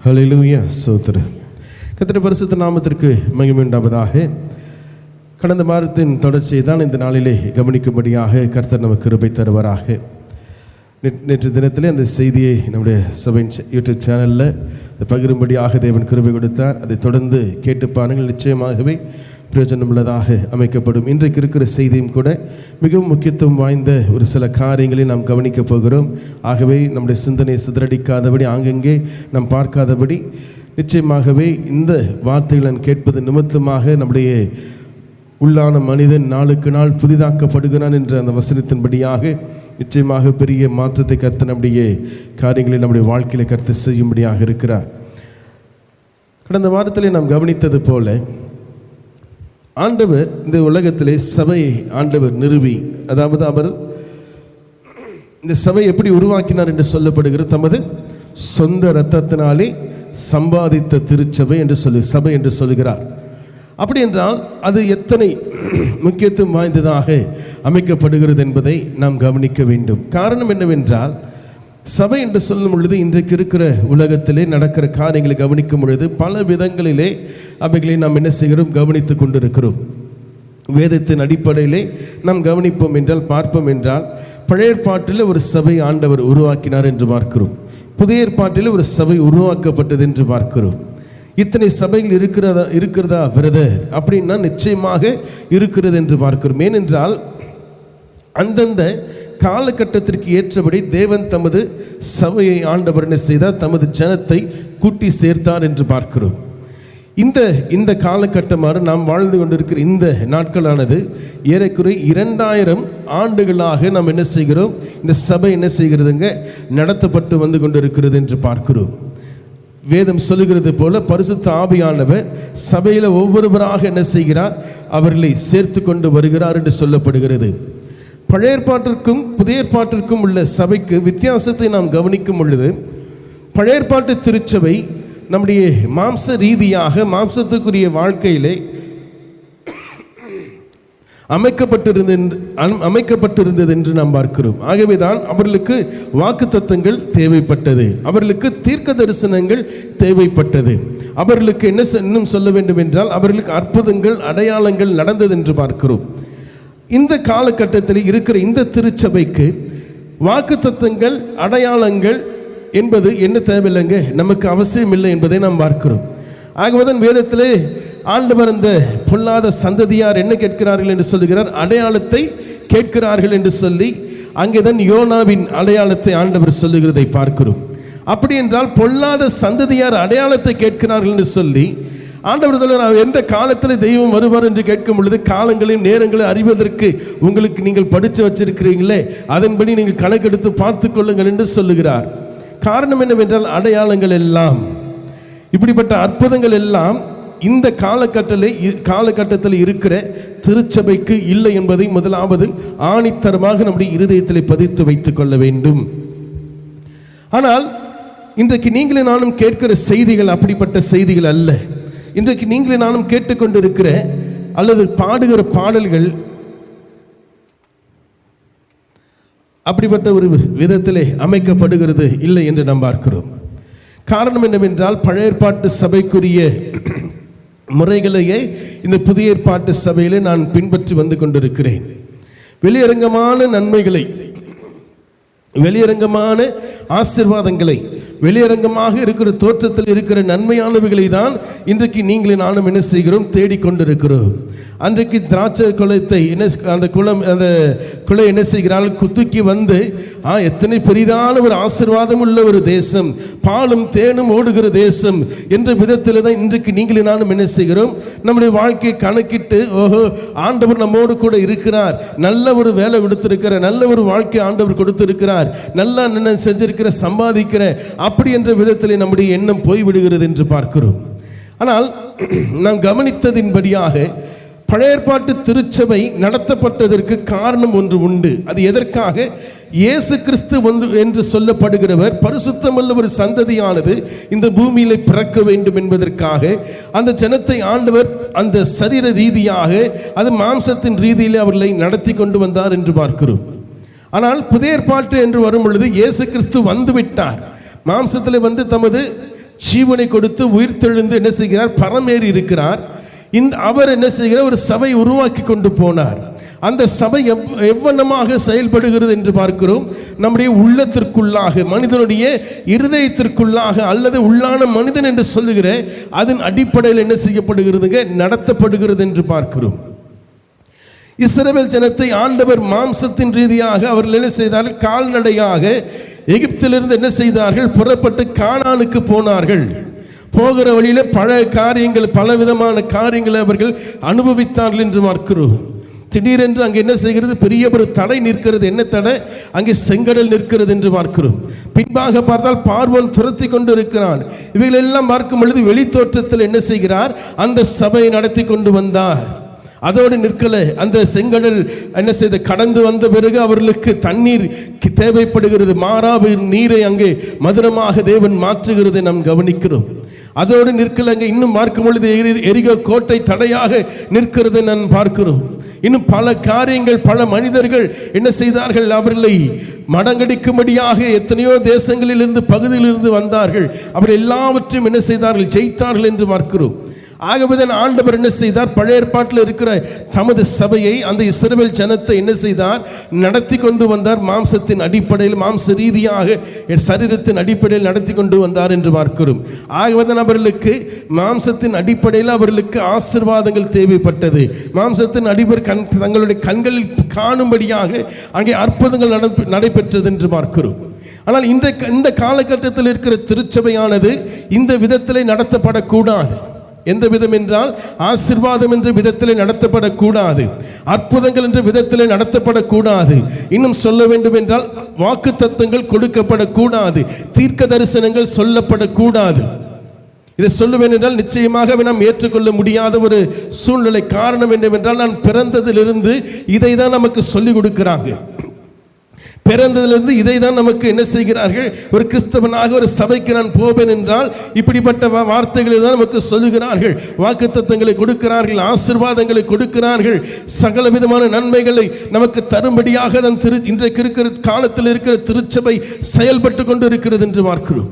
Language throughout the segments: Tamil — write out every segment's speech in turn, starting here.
ஹல்லேலூயா. ஸ்தோத்திரம். கர்த்தருடைய பரிசுத்த நாமத்திற்கு மகிமை உண்டாவதாக. கடந்த வாரத்தின் தொடர்ச்சியை தான் இந்த நாளிலே கவனிக்கும்படியாக கர்த்தர் நமக்கு கிருபை தருவாராக. நேற்று தினத்திலே அந்த செய்தியை நம்முடைய சபையின் யூடியூப் சேனலில் பகிரும்படியாக தேவன் கிருபை கொடுத்தார். அதை தொடர்ந்து கேட்டு பாருங்கள், நிச்சயமாகவே பிரயோஜனமுள்ளதாக அமைக்கப்படும். இன்றைக்கு இருக்கிற செய்தியும் கூட மிகவும் முக்கியத்துவம் வாய்ந்த ஒரு சில காரியங்களை நாம் கவனிக்கப் போகிறோம். ஆகவே நம்முடைய சிந்தனை சிதறடிக்காதபடி, ஆங்கங்கே நாம் பார்க்காதபடி, நிச்சயமாகவே இந்த வார்த்தைகளை கேட்பது நிமித்தமாக நம்முடைய உள்ளான மனிதன் நாளுக்கு நாள் புதிதாக்கப்படுகிறான் என்ற அந்த வசனத்தின்படியாக நிச்சயமாக பெரிய மாற்றத்தை கர்த்தர் நம்முடைய காரியங்களை நம்முடைய வாழ்க்கையில கர்த்தர் செய்யும்படியாக இருக்கிறார். கடந்த வாரத்திலே நாம் கவனித்தது போல ஆண்டவர் இந்த உலகத்திலே சபையை ஆண்டவர் நிறுவி, அதாவது அவர் இந்த சபையை எப்படி உருவாக்கினார் என்று சொல்லப்படுகிற தமது சொந்த இரத்தத்தினாலே சம்பாதித்த திருச்சபை என்று சபை என்று சொல்லுகிறார். அப்படி என்றால் அது எத்தனை முக்கியத்துவம் வாய்ந்ததாக அமைக்கப்படுகிறது என்பதை நாம் கவனிக்க வேண்டும். காரணம் என்னவென்றால், சபை என்று சொல்லும் பொழுது இன்றைக்கு இருக்கிற உலகத்திலே நடக்கிற காரியங்களை கவனிக்கும் பொழுது பல விதங்களிலே அவைகளை நாம் என்ன செய்கிறோம், கவனித்து கொண்டிருக்கிறோம். வேதத்தின் அடிப்படையிலே நாம் கவனிப்போம் என்றால், பார்ப்போம் என்றால், பழைய ஏற்பாட்டில் ஒரு சபை ஆண்டவர் உருவாக்கினார் என்று பார்க்கிறோம். புதிய ஏற்பாட்டில் ஒரு சபை உருவாக்கப்பட்டது என்று பார்க்கிறோம். இத்தனை சபைகள் இருக்கிறதா பிரதர் அப்படின்னா நிச்சயமாக இருக்கிறது என்று பார்க்கிறோம். ஏனென்றால் அந்தந்த காலகட்டத்திற்கு ஏற்றபடி தேவன் தமது சபையை ஆண்டவர் என்ன செய்தார், தமது ஜனத்தை கூட்டி சேர்த்தார் என்று பார்க்கிறோம். இந்த காலகட்டமாக நாம் வாழ்ந்து கொண்டிருக்கிற இந்த நாட்களானது ஏறக்குறை 2000 ஆண்டுகளாக நாம் என்ன செய்கிறோம், இந்த சபை என்ன செய்கிறதுங்க, நடத்தப்பட்டு வந்து கொண்டிருக்கிறது என்று பார்க்கிறோம். வேதம் சொல்லுகிறது போல பரிசுத்த ஆவியானவர் சபையில் ஒவ்வொருவராக என்ன செய்கிறார், அவர்களை சேர்த்து கொண்டு வருகிறார் என்று சொல்லப்படுகிறது. பழைய ஏற்பாட்டிற்கும் புதிய ஏற்பாட்டிற்கும் உள்ள சபைக்கு வித்தியாசத்தை நாம் கவனிக்கும் பொழுது, பழைய ஏற்பாட்டு திருச்சபை நம்முடைய மாம்ச ரீதியாக மாம்சத்துக்குரிய வாழ்க்கையிலே அமைக்கப்பட்டிருந்தது என்று நாம் பார்க்கிறோம். ஆகவே தான் அவர்களுக்கு வாக்குத்தத்தங்கள் தேவைப்பட்டது, அவர்களுக்கு தீர்க்க தரிசனங்கள் தேவைப்பட்டது, அவர்களுக்கு இன்னும் சொல்ல வேண்டும் என்றால் அவர்களுக்கு அற்புதங்கள் அடையாளங்கள் நடந்தது என்று பார்க்கிறோம். இந்த காலகட்டத்தில் இருக்கிற இந்த திருச்சபைக்கு வாக்குத்தத்தங்கள் அடையாளங்கள் என்பது என்ன தேவையில்லைங்க, நமக்கு அவசியம் இல்லை என்பதை நாம் பார்க்கிறோம். ஆகவேதான் வேதத்திலே ஆண்டவர் அந்த பொல்லாத சந்ததியார் என்ன கேட்கிறார்கள் என்று சொல்லுகிறார், அடையாளத்தை கேட்கிறார்கள் என்று சொல்லி அங்கேதான் யோனாவின் அடையாளத்தை ஆண்டவர் சொல்லுகிறதை பார்க்கிறோம். அப்படி என்றால் பொல்லாத சந்ததியார் அடையாளத்தை கேட்கிறார்கள் என்று சொல்லி ஆண்டவர் சொல்லுகிறார், எந்த காலத்தில் தெய்வம் வருவார் என்று கேட்கும் பொழுது காலங்களையும் நேரங்களையும் அறிவதற்கு உங்களுக்கு நீங்கள் படித்து வச்சிருக்கிறீங்களே, அதன்படி நீங்கள் கணக்கெடுத்து பார்த்து கொள்ளுங்கள் என்று சொல்லுகிறார். காரணம் என்னவென்றால், அடையாளங்கள் எல்லாம், இப்படிப்பட்ட அற்புதங்கள் எல்லாம் இந்த காலகட்டத்தில் இருக்கிற திருச்சபைக்கு இல்லை என்பதை முதலாவது ஆணித்தரமாக நம்முடைய இருதயத்தில் பதித்து வைத்துக் கொள்ள வேண்டும். ஆனால் இன்றைக்கு நீங்களே நானும் கேட்கிற செய்திகள் அப்படிப்பட்ட செய்திகள் அல்ல. இன்றைக்கு நீங்களே நானும் கேட்டுக்கொண்டிருக்கிற அல்லது பாடுகிற பாடல்கள் அப்படிப்பட்ட ஒரு விதத்திலே அமைக்கப்படுகிறது இல்லை என்று நாம் பார்க்கிறோம். காரணம் என்னவென்றால், பழைய ஏற்பாட்டு சபைக்குரிய முறைகளையே இந்த புதிய ஏற்பாட்டு சபையிலே நான் பின்பற்றி வந்து கொண்டிருக்கிறேன். வெளியரங்கமான நன்மைகளை, வெளியரங்கமான ஆசீர்வாதங்களை, வெளியரங்கமாக இருக்கிற தோற்றத்தில் இருக்கிற நன்மையானவைகளை தான் இன்றைக்கு நீங்களே நானும் என்ன செய்கிறோம், தேடிக்கொண்டிருக்கிறோம். அன்றைக்கு திராட்சை குளத்தை அந்த குளை என்ன செய்கிறார்கள், குத்துக்கி வந்து எத்தனை பெரிதான ஒரு ஆசீர்வாதம் உள்ள ஒரு தேசம், பாலும் தேனும் ஓடுகிற தேசம் என்ற விதத்தில் தான் இன்றைக்கு நீங்களே நானும் என்ன செய்கிறோம், நம்முடைய வாழ்க்கையை கணக்கிட்டு, ஓஹோ ஆண்டவர் நம்மோடு கூட இருக்கிறார், நல்ல ஒரு வேலை கொடுத்திருக்கிறார், நல்ல ஒரு வாழ்க்கை ஆண்டவர் கொடுத்திருக்கிறார், நல்லா என்ன செஞ்சிருக்கிற, சம்பாதிக்கிற, அப்படி என்ற விதத்தில் நம்முடைய எண்ணம் போய்விடுகிறது என்று பார்க்கிறோம். ஆனால் நாம் கவனித்ததின்படியாக பழைய ஏற்பாட்டு திருச்சபை நடத்தப்பட்டதற்கு காரணம் ஒன்று உண்டு. அது எதற்காக? இயேசு கிறிஸ்து என்று சொல்லப்படுகிறவர் பரிசுத்தமுள்ள ஒரு சந்ததியானது இந்த பூமியிலே பிறக்க வேண்டும் என்பதற்காக அந்த ஜனத்தை ஆண்டவர் அந்த சரீர ரீதியாக, அது மாம்சத்தின் ரீதியிலே அவர்களை நடத்தி கொண்டு வந்தார் என்று பார்க்கிறோம். ஆனால் புதிய ஏற்பாட்டு என்று வரும் பொழுது இயேசு கிறிஸ்து வந்து விட்டார், மாம்சத்தில் வந்து தமது ஜீவனை கொடுத்து உயிர்த்தெழுந்து என்ன செய்கிறார்? பரமேறி இருக்கிறார். அவர் என்ன செய்கிறார்? ஒரு சபை உருவாக்கி கொண்டு போனார். அந்த சபை எவ்வண்ணமாக செயல்படுகிறது என்று பார்க்கிறோம். நம்முடைய உள்ளத்திற்குள்ளாக, மனிதனுடைய இருதயத்திற்குள்ளாக, அல்லது உள்ளான மனிதன் என்று சொல்லுகிற அதன் அடிப்படையில் என்ன செய்யப்படுகிறதுங்க? நடத்தப்படுகிறது என்று பார்க்கிறோம். இஸ்ரவேல் ஜனத்தை ஆண்டவர் மாம்சத்தின் ரீதியாக அவர்கள் என்ன செய்தார்கள்? கால்நடையாக எகிப்திலிருந்து என்ன செய்தார்கள்? புறப்பட்டு கானானுக்கு போனார்கள். போகிற வழியில பல காரியங்கள், பலவிதமான காரியங்களை அவர்கள் அனுபவித்தார்கள் என்று பார்க்கிறோம். திடீரென்று அங்கே என்ன செய்கிறது? பெரிய ஒரு தடை நிற்கிறது. என்ன தடை? அங்கே செங்கடல் நிற்கிறது என்று பார்க்கிறோம். பின்பாக பார்த்தால் பார்வோன் துரத்தி கொண்டு இருக்கிறான். இவைகள் எல்லாம் பார்க்கும் பொழுது வெளி தோற்றத்தில் என்ன செய்கிறார்? அந்த சபையை நடத்தி கொண்டு வந்தார். அதோடு நிற்கல. அந்த செங்கடல் என்ன செய்த? கடந்து வந்த பிறகு அவர்களுக்கு தண்ணீர் தேவைப்படுகிறது. மாறாவு நீரை அங்கே மதுரமாக தேவன் மாற்றுகிறதை நாம் கவனிக்கிறோம். அதோடு நிற்கல. அங்கே இன்னும் பார்க்கும் பொழுது எரிகோ கோட்டை தடையாக நிற்கிறதை நான் பார்க்கிறோம். இன்னும் பல காரியங்கள், பல மனிதர்கள் என்ன செய்தார்கள்? அவர்களை மடங்கடிக்கும்படியாக எத்தனையோ தேசங்களிலிருந்து, பகுதியிலிருந்து வந்தார்கள். அவர் எல்லாவற்றையும் என்ன செய்தார்கள்? ஜெயித்தார்கள் என்று பார்க்கிறோம். ஆகவேதான் ஆண்டவர் என்ன செய்தார்? பழைய ஏற்பாட்டில் இருக்கிற தமது சபையை, அந்த இஸ்ரவேல் ஜனத்தை என்ன செய்தார்? நடத்தி கொண்டு வந்தார். மாம்சத்தின் அடிப்படையில், மாம்ச ரீதியாக, சரீரத்தின் அடிப்படையில் நடத்தி கொண்டு வந்தார் என்று பார்க்கிறோம். ஆகவேதான் அவர்களுக்கு மாம்சத்தின் அடிப்படையில் அவர்களுக்கு ஆசீர்வாதங்கள் தேவைப்பட்டது. மாம்சத்தின் அடிப்படை தங்களுடைய கண்களில் காணும்படியாக அங்கே அற்புதங்கள் நடைபெற்றது என்று பார்க்கிறோம். ஆனால் இந்த காலகட்டத்தில் இருக்கிற திருச்சபையானது இந்த விதத்திலே நடத்தப்படக்கூடாது. எந்த விதம் என்றால், ஆசீர்வாதம் என்ற விதத்திலே நடத்தப்படக்கூடாது. அற்புதங்கள் என்ற விதத்திலே நடத்தப்படக்கூடாது. இன்னும் சொல்ல வேண்டும் என்றால், வாக்கு தத்தங்கள் கொடுக்கப்படக்கூடாது. தீர்க்க தரிசனங்கள் சொல்லப்படக்கூடாது. இதை சொல்லுவேன் என்றால் நிச்சயமாக நாம் ஏற்றுக்கொள்ள முடியாத ஒரு சூழ்நிலை. காரணம் என்னவென்றால், நான் பிறந்ததிலிருந்து இதை தான் நமக்கு சொல்லிக் கொடுக்கிறாங்க. பிறந்ததிலிருந்து இதை தான் நமக்கு என்ன செய்கிறார்கள்? ஒரு கிறிஸ்தவனாக ஒரு சபைக்கு நான் போவேன் என்றால் இப்படிப்பட்ட வார்த்தைகளை தான் நமக்கு சொல்லுகிறார்கள். வாக்குத்தத்தங்களை கொடுக்கிறார்கள், ஆசீர்வாதங்களை கொடுக்கிறார்கள், சகல விதமான நன்மைகளை நமக்கு தரும்படியாக தான் இன்றைக்கு இருக்கிற காலத்தில் இருக்கிற திருச்சபை செயல்பட்டு கொண்டு இருக்கிறது என்று பார்க்கிறோம்.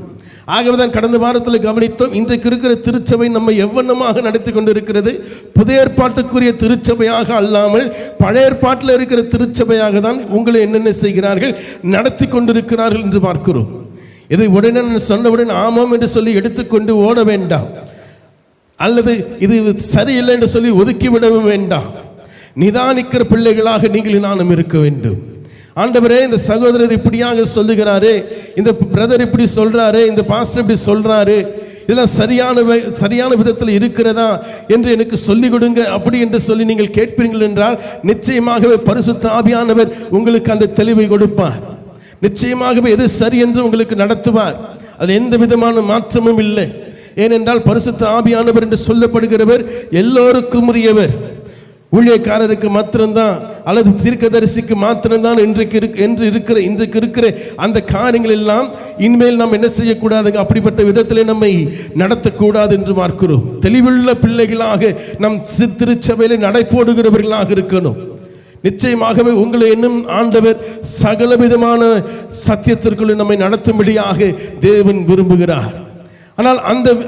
ஆகவேதான் கடந்த வாரத்தில் கவனித்தோம். இன்றைக்கு இருக்கிற திருச்சபை நம்ம எவ்வண்ணமாக நடத்தி கொண்டு இருக்கிறது? புதிய ஏற்பாட்டுக்குரிய திருச்சபையாக அல்லாமல் பழைய ஏற்பாட்டில் இருக்கிற திருச்சபையாக தான் உங்களை என்னென்ன செய்கிறார்கள்? நடத்தி கொண்டிருக்கிறார்கள் என்று பார்க்கிறோம். இதை உடனே சொன்னவுடன் ஆமாம் என்று சொல்லி எடுத்துக்கொண்டு ஓட வேண்டாம், அல்லது இது சரியில்லை என்று சொல்லி ஒதுக்கிவிடவும் வேண்டாம். நிதானிக்கிற பிள்ளைகளாக நீங்கள் நானும் இருக்க வேண்டும். ஆண்டவரே, இந்த சகோதரர் இப்படியாக சொல்லுகிறாரு, இந்த பிரதர் இப்படி சொல்றாரு, இந்த பாஸ்டர் இப்படி சொல்றாரு, இதெல்லாம் சரியான விதத்தில் இருக்கிறதா என்று எனக்கு சொல்லிக் கொடுங்க அப்படி என்று சொல்லி நீங்கள் கேட்பீர்கள் என்றால் நிச்சயமாகவே பரிசுத்த ஆவியானவர் உங்களுக்கு அந்த தெளிவை கொடுப்பார். நிச்சயமாகவே எது சரி என்று உங்களுக்கு நடத்துவார். அது எந்த விதமான மாற்றமும் இல்லை. ஏனென்றால் பரிசுத்த ஆவியானவர் என்று சொல்லப்படுகிறவர் எல்லோருக்கும் உரியவர். ஊழியக்காரருக்கு மாத்திரம்தான் அல்லது தீர்க்கதரிசிக்கு மாத்திரம்தான் இன்றைக்கு இருக்கிற அந்த காரியங்கள் எல்லாம் இனிமேல் நாம் என்ன செய்யக்கூடாதுங்க? அப்படிப்பட்ட விதத்திலே நம்மை நடத்தக்கூடாது என்று பார்க்கிறோம். தெளிவுள்ள பிள்ளைகளாக நம் திருச்சபையிலே நடைபோடுகிறவர்களாக இருக்கணும். நிச்சயமாகவே உங்களை இன்னும் ஆண்டவர் சகல விதமான சத்தியத்திற்குள்ளே நம்மை நடத்தும்படியாக தேவன் விரும்புகிறார். ஆனால்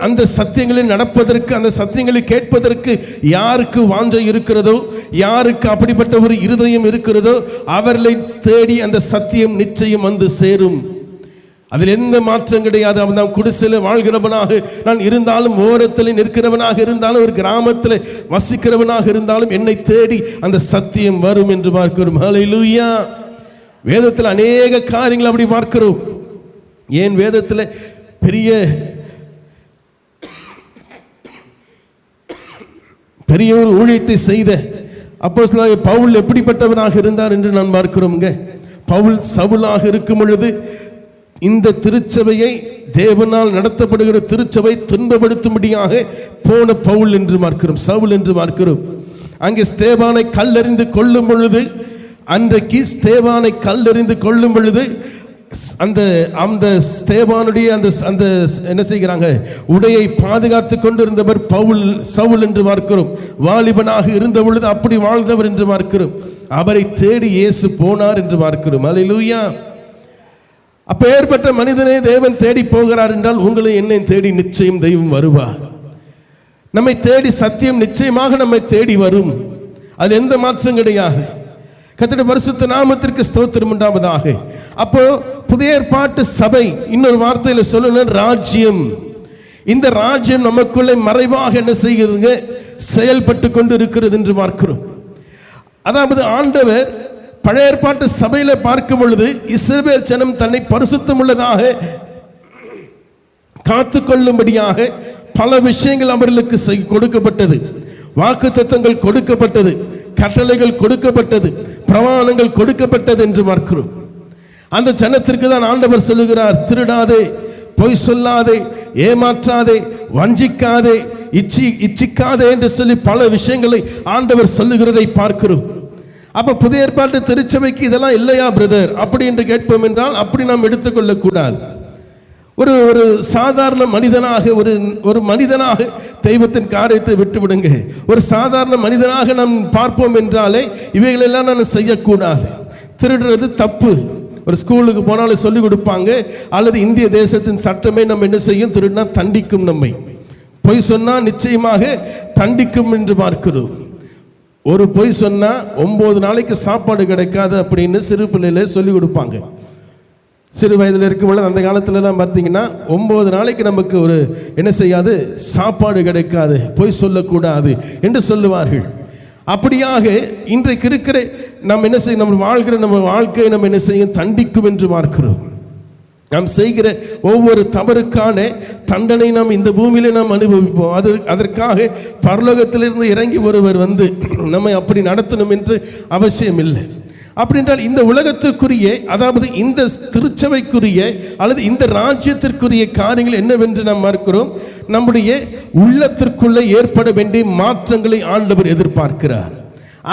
அந்த சத்தியங்களை நடப்பதற்கு, அந்த சத்தியங்களை கேட்பதற்கு யாருக்கு வாஞ்சை இருக்கிறதோ, யாருக்கு அப்படிப்பட்ட ஒரு இருதயம் இருக்கிறதோ, அவர்களை தேடி அந்த சத்தியம் நிச்சயம் வந்து சேரும். அதில் எந்த மாற்றம் கிடையாது. அவன் தான் குடிசையில் வாழ்கிறவனாக நான் இருந்தாலும், ஓரத்தில் நிற்கிறவனாக இருந்தாலும், ஒரு கிராமத்தில் வசிக்கிறவனாக இருந்தாலும் என்னை தேடி அந்த சத்தியம் வரும் என்று பார்க்கிறோம். ஹல்லேலூயா. வேதத்தில் அநேக காரியங்கள் அப்படி பார்க்கிறோம். ஏன் வேதத்தில் பெரிய ஒரு ஊழியத்தை செய்த அப்போஸ்தலனாகிய பவுல் எப்படிப்பட்டவனாக இருந்தார் என்று நான் பார்க்கிறோம்ங்க. பவுல் சவுலாக இருக்கும் பொழுது இந்த திருச்சபையை, தேவனால் நடத்தப்படுகிற திருச்சபை துன்பப்படுத்தும்படியாக போன பவுல் என்று பார்க்கிறோம், சவுல் என்று பார்க்கிறோம். அங்கே ஸ்தேவானை கல்லெறிந்து கொள்ளும் பொழுது, அன்றைக்கு ஸ்தேவானை கல்லெறிந்து கொள்ளும் பொழுது அந்த ஸ்தேவானுடைய அந்த என்ன செய்கிறாங்க? உடையை பாதுகாத்து கொண்டிருந்தவர் சவுல் என்று பார்க்கிறோம். வாலிபனாக இருந்த பொழுது அப்படி வாழ்ந்தவர் என்று பார்க்கிறோம். அவரை தேடி இயேசு போனார் என்று பார்க்கிறோம். ஹல்லேலூயா. அப்பேற்பட்ட மனிதனை தேவன் தேடி போகிறார் என்றால் உங்களை என்னை தேடி நிச்சயம் தெய்வம் வருவார். நம்மை தேடி சத்தியம் நிச்சயமாக நம்மை தேடி வரும். அது எந்த மாற்றம் கிடையாது. கர்த்தருடைய பரிசுத்த நாமத்திற்கு ஸ்தோத்திரம் உண்டாவதாக. அப்போ புதிய ஏற்பாட்டு சபை, இன்னொரு வார்த்தையில சொல்லணும், ராஜ்யம். இந்த ராஜ்யம் நமக்குள்ளே மறைவாக என்ன செய்கிறதுங்க, செயல்பட்டு கொண்டு இருக்கிறது என்று பார்க்கிறோம். அதாவது ஆண்டவர் பழைய ஏற்பாட்டு சபையில பார்க்கும் பொழுது இஸ்ரவேல் ஜனம் தன்னை பரிசுத்தம் உள்ளதாக காத்துக்கொள்ளும்படியாக பல விஷயங்கள் அவர்களுக்கு கொடுக்கப்பட்டது. வாக்குத்தத்தங்கள் கொடுக்கப்பட்டது, கட்டளைகள் கொடுக்கப்பட்டது, பிரமாணங்கள் கொடுக்கப்பட்டது என்று பார்க்கிறோம். அந்த ஜனத்திற்கு தான் ஆண்டவர் சொல்லுகிறார், திருடாதே, பொய் சொல்லாதே, ஏமாற்றாதே, வஞ்சிக்காதே, இச்சிக்காதே என்று சொல்லி பல விஷயங்களை ஆண்டவர் சொல்லுகிறதை பார்க்கிறோம். அப்ப புதிய ஏற்பாட்டு திருச்சபைக்கு இதெல்லாம் இல்லையா பிரதர் அப்படி என்று கேட்போம் என்றால் அப்படி நாம் எடுத்துக்கொள்ள கூடாது. ஒரு சாதாரண மனிதனாக ஒரு மனிதனாக தெய்வத்தின் காரியத்தை விட்டுவிடுங்க. ஒரு சாதாரண மனிதனாக நாம் பார்ப்போம் என்றாலே இவைகளெல்லாம் நான் செய்யக்கூடாது. திருடுறது தப்பு. ஒரு ஸ்கூலுக்கு போனாலும் சொல்லிக் கொடுப்பாங்க, அல்லது இந்திய தேசத்தின் சட்டமே நம்ம என்ன செய்யும், திருடினா தண்டிக்கும். நம்மை பொய் சொன்னா நிச்சயமாக தண்டிக்கும் என்று பார்க்கிறோம். ஒரு பொய் சொன்னா 9 நாளைக்கு சாப்பாடு கிடைக்காது அப்படின்னு சிறு பிள்ளையில சொல்லிக் கொடுப்பாங்க. சிறு வயதில் இருக்கும்போது அந்த காலத்துலலாம் பார்த்தீங்கன்னா 9 நாளைக்கு நமக்கு ஒரு என்ன செய்யாது, சாப்பாடு கிடைக்காது, பொய் சொல்லக்கூடாது என்று சொல்லுவார்கள். அப்படியாக இன்றைக்கு இருக்கிற நம்ம என்ன செய்யும், நம்ம வாழ்கிற நம்ம வாழ்க்கையை நம்ம என்ன செய்யும், தண்டிக்கும் என்று பார்க்கிறோம். நாம் செய்கிற ஒவ்வொரு தவறுக்கான தண்டனை நாம் இந்த பூமியிலே நாம் அனுபவிப்போம். அதற்காக பரலோகத்திலிருந்து இறங்கி ஒருவர் வந்து நம்மை அப்படி நடத்தணும் என்று அவசியம் இல்லை. அப்படின்றால் இந்த உலகத்திற்குரிய, அதாவது இந்த திருச்சபைக்குரிய அல்லது இந்த ராஜ்யத்திற்குரிய காரியங்கள் என்னவென்று நாம் பார்க்கிறோம். நம்முடைய உள்ளத்திற்குள்ளே ஏற்பட வேண்டிய மாற்றங்களை ஆண்டவர் எதிர்பார்க்கிறார்.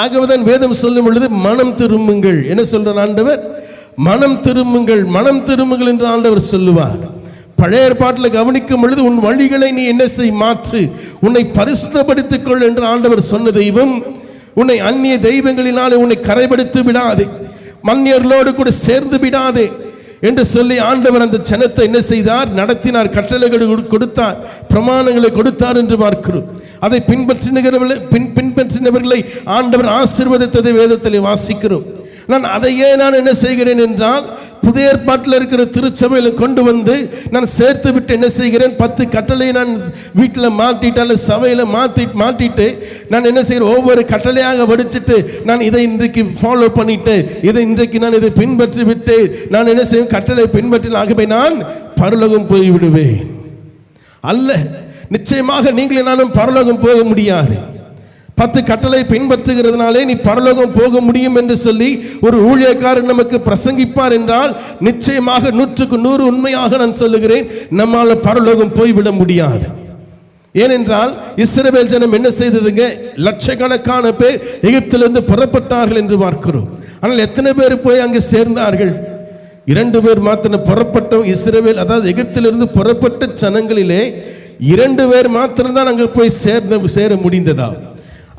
ஆகவேதான் வேதம் சொல்லும் பொழுது மனம் திரும்புங்கள். என்ன சொல்றார் ஆண்டவர்? மனம் திரும்புங்கள், மனம் திரும்புங்கள் என்று ஆண்டவர் சொல்லுவார். பழைய ஏற்பாட்டில் கவனிக்கும் பொழுது உன் வழிகளை நீ என்ன செய், மாற்று, உன்னை பரிசுத்தப்படுத்திக் கொள் என்று ஆண்டவர் சொன்ன தெய்வம். உன்னை அந்நிய தெய்வங்களினாலே உன்னை கரைப்படுத்தி விடாதே, மன்னியர்களோடு கூட சேர்ந்து விடாதே என்று சொல்லி ஆண்டவர் அந்த ஜனத்தை என்ன செய்தார், நடத்தினார், கட்டளைகளை கொடுத்தார், பிரமாணங்களை கொடுத்தார் என்று பார்க்கிறோம். அதை பின்பற்றினவர்களை ஆண்டவர் ஆசீர்வதித்ததை வேதத்தில் வாசிக்கிறோம். அதையே நான் என்ன செய்கிறேன் என்றால், புதிய ஏற்பாட்டில் இருக்கிற திருச்சபையில் கொண்டு வந்து நான் சேர்த்து விட்டு என்ன செய்கிறேன், 10 கட்டளையை நான் வீட்டில் மாற்றிட்டு அல்லது சபையில் மாற்றிட்டு நான் என்ன செய்கிறேன், ஒவ்வொரு கட்டளையாக படிச்சுட்டு நான் இதை இன்றைக்கு ஃபாலோ பண்ணிட்டு இன்றைக்கு நான் இதை பின்பற்றி விட்டு நான் என்ன செய்வேன், கட்டளை பின்பற்றினாகவே நான் பரலோகம் போய்விடுவேன். அல்ல, நிச்சயமாக நீங்களே நானும் பரலோகம் போக முடியாது. 10 கட்டளை பின்பற்றுகிறதுனாலே நீ பரலோகம் போக முடியும் என்று சொல்லி ஒரு ஊழியக்காரன் நமக்கு பிரசங்கிப்பார் என்றால் நிச்சயமாக 100க்கு 100 உண்மையாக நான் சொல்லுகிறேன், நம்மால் பரலோகம் போய்விட முடியாது. ஏனென்றால் இஸ்ரவேல் ஜனம் என்ன செய்ததுங்க, லட்சக்கணக்கான பேர் எகிப்திலிருந்து புறப்பட்டார்கள் என்று பார்க்கிறோம். ஆனால் எத்தனை பேர் போய் அங்கு சேர்ந்தார்கள்? 2 பேர் மாத்திரம் புறப்பட்டோம். இஸ்ரவேல், அதாவது எகிப்திலிருந்து புறப்பட்ட ஜனங்களிலே 2 பேர் மாத்திரம்தான் அங்கு போய் சேர முடிந்ததா?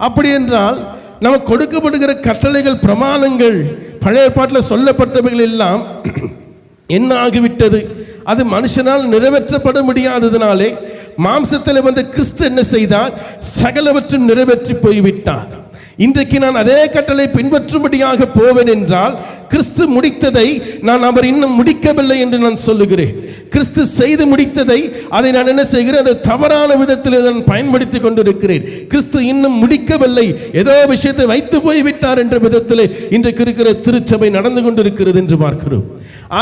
அப்படி என்றால் நமக்கு கொடுக்கப்படுகிற கட்டளைகள், பிரமாணங்கள், பழைய ஏற்பாட்டில் சொல்லப்பட்டவைகள் எல்லாம் என்ன ஆகிவிட்டது? அது மனுஷனால் நிறைவேற்றப்பட முடியாததினாலே மாம்சத்தில் வந்த கிறிஸ்து என்ன செய்தார், சகலவற்றும் நிறைவேற்றி போய்விட்டார். இன்றைக்கு நான் அதே கட்டளை பின்பற்றும்படியாக போவேன் என்றால் கிறிஸ்து முடித்ததை அவர் இன்னும் முடிக்கவில்லை என்று நான் சொல்லுகிறேன். கிறிஸ்து செய்து முடித்ததை அதை நான் என்ன செய்கிறேன், அதை தவறான விதத்தில் நான் பயன்படுத்தி கொண்டிருக்கிறேன். கிறிஸ்து இன்னும் முடிக்கவில்லை, ஏதோ விஷயத்தை வைத்து போய்விட்டார் என்ற விதத்தில் இன்றைக்கு இருக்கிற திருச்சபை நடந்து கொண்டிருக்கிறது என்று பார்க்கிறோம்.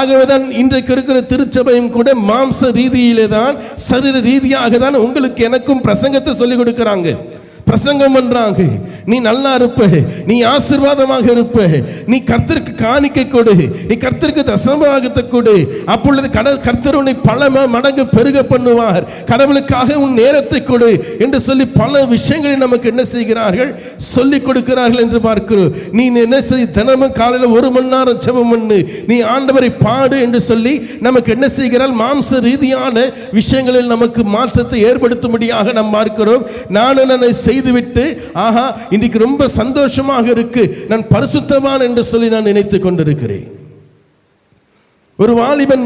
ஆகவேதான் இன்றைக்கு இருக்கிற திருச்சபையும் கூட மாம்ச ரீதியிலே தான், சரீர ரீதியாக தான் உங்களுக்கு எனக்கும் பிரசங்கத்தை சொல்லிக் கொடுக்கிறாங்க, பிரசங்கம் பண்றாங்க. நீ நல்லா இருப்ப, நீ ஆசீர்வாதமாக இருப்ப, நீ கர்த்தருக்கு காணிக்கை கொடு, நீ கர்த்தருக்கு தசமபாகத்தை கொடு, அப்பொழுது கர்த்தர் உன்னை பல மடங்கு பெருக பண்ணுவார், கடவுளுக்காக உன் நேரத்தை கொடு என்று சொல்லி பல விஷயங்களை நமக்கு என்ன செய்கிறார்கள், சொல்லிக் கொடுக்கிறார்கள் என்று பார்க்கிறோம். நீ என்ன செய், தினமும் காலையில் 1 மணி நேரம் ஜெபம் பண்ணு, நீ ஆண்டவரை பாடு என்று சொல்லி நமக்கு என்ன செய்கிறார், மாம்ச ரீதியான விஷயங்களில் நமக்கு மாற்றத்தை ஏற்படுத்தும்படியாக நாம் பார்க்கிறோம். நானும் என்னை செய்துவிட்டு ஆஹா இன்றைக்கு ரொம்ப சந்தோஷமாக இருக்கு, நான் பரிசுத்தவான் என்று சொல்லி நான் நினைத்துக் கொண்டிருக்கிறேன். ஒரு வாலிபன்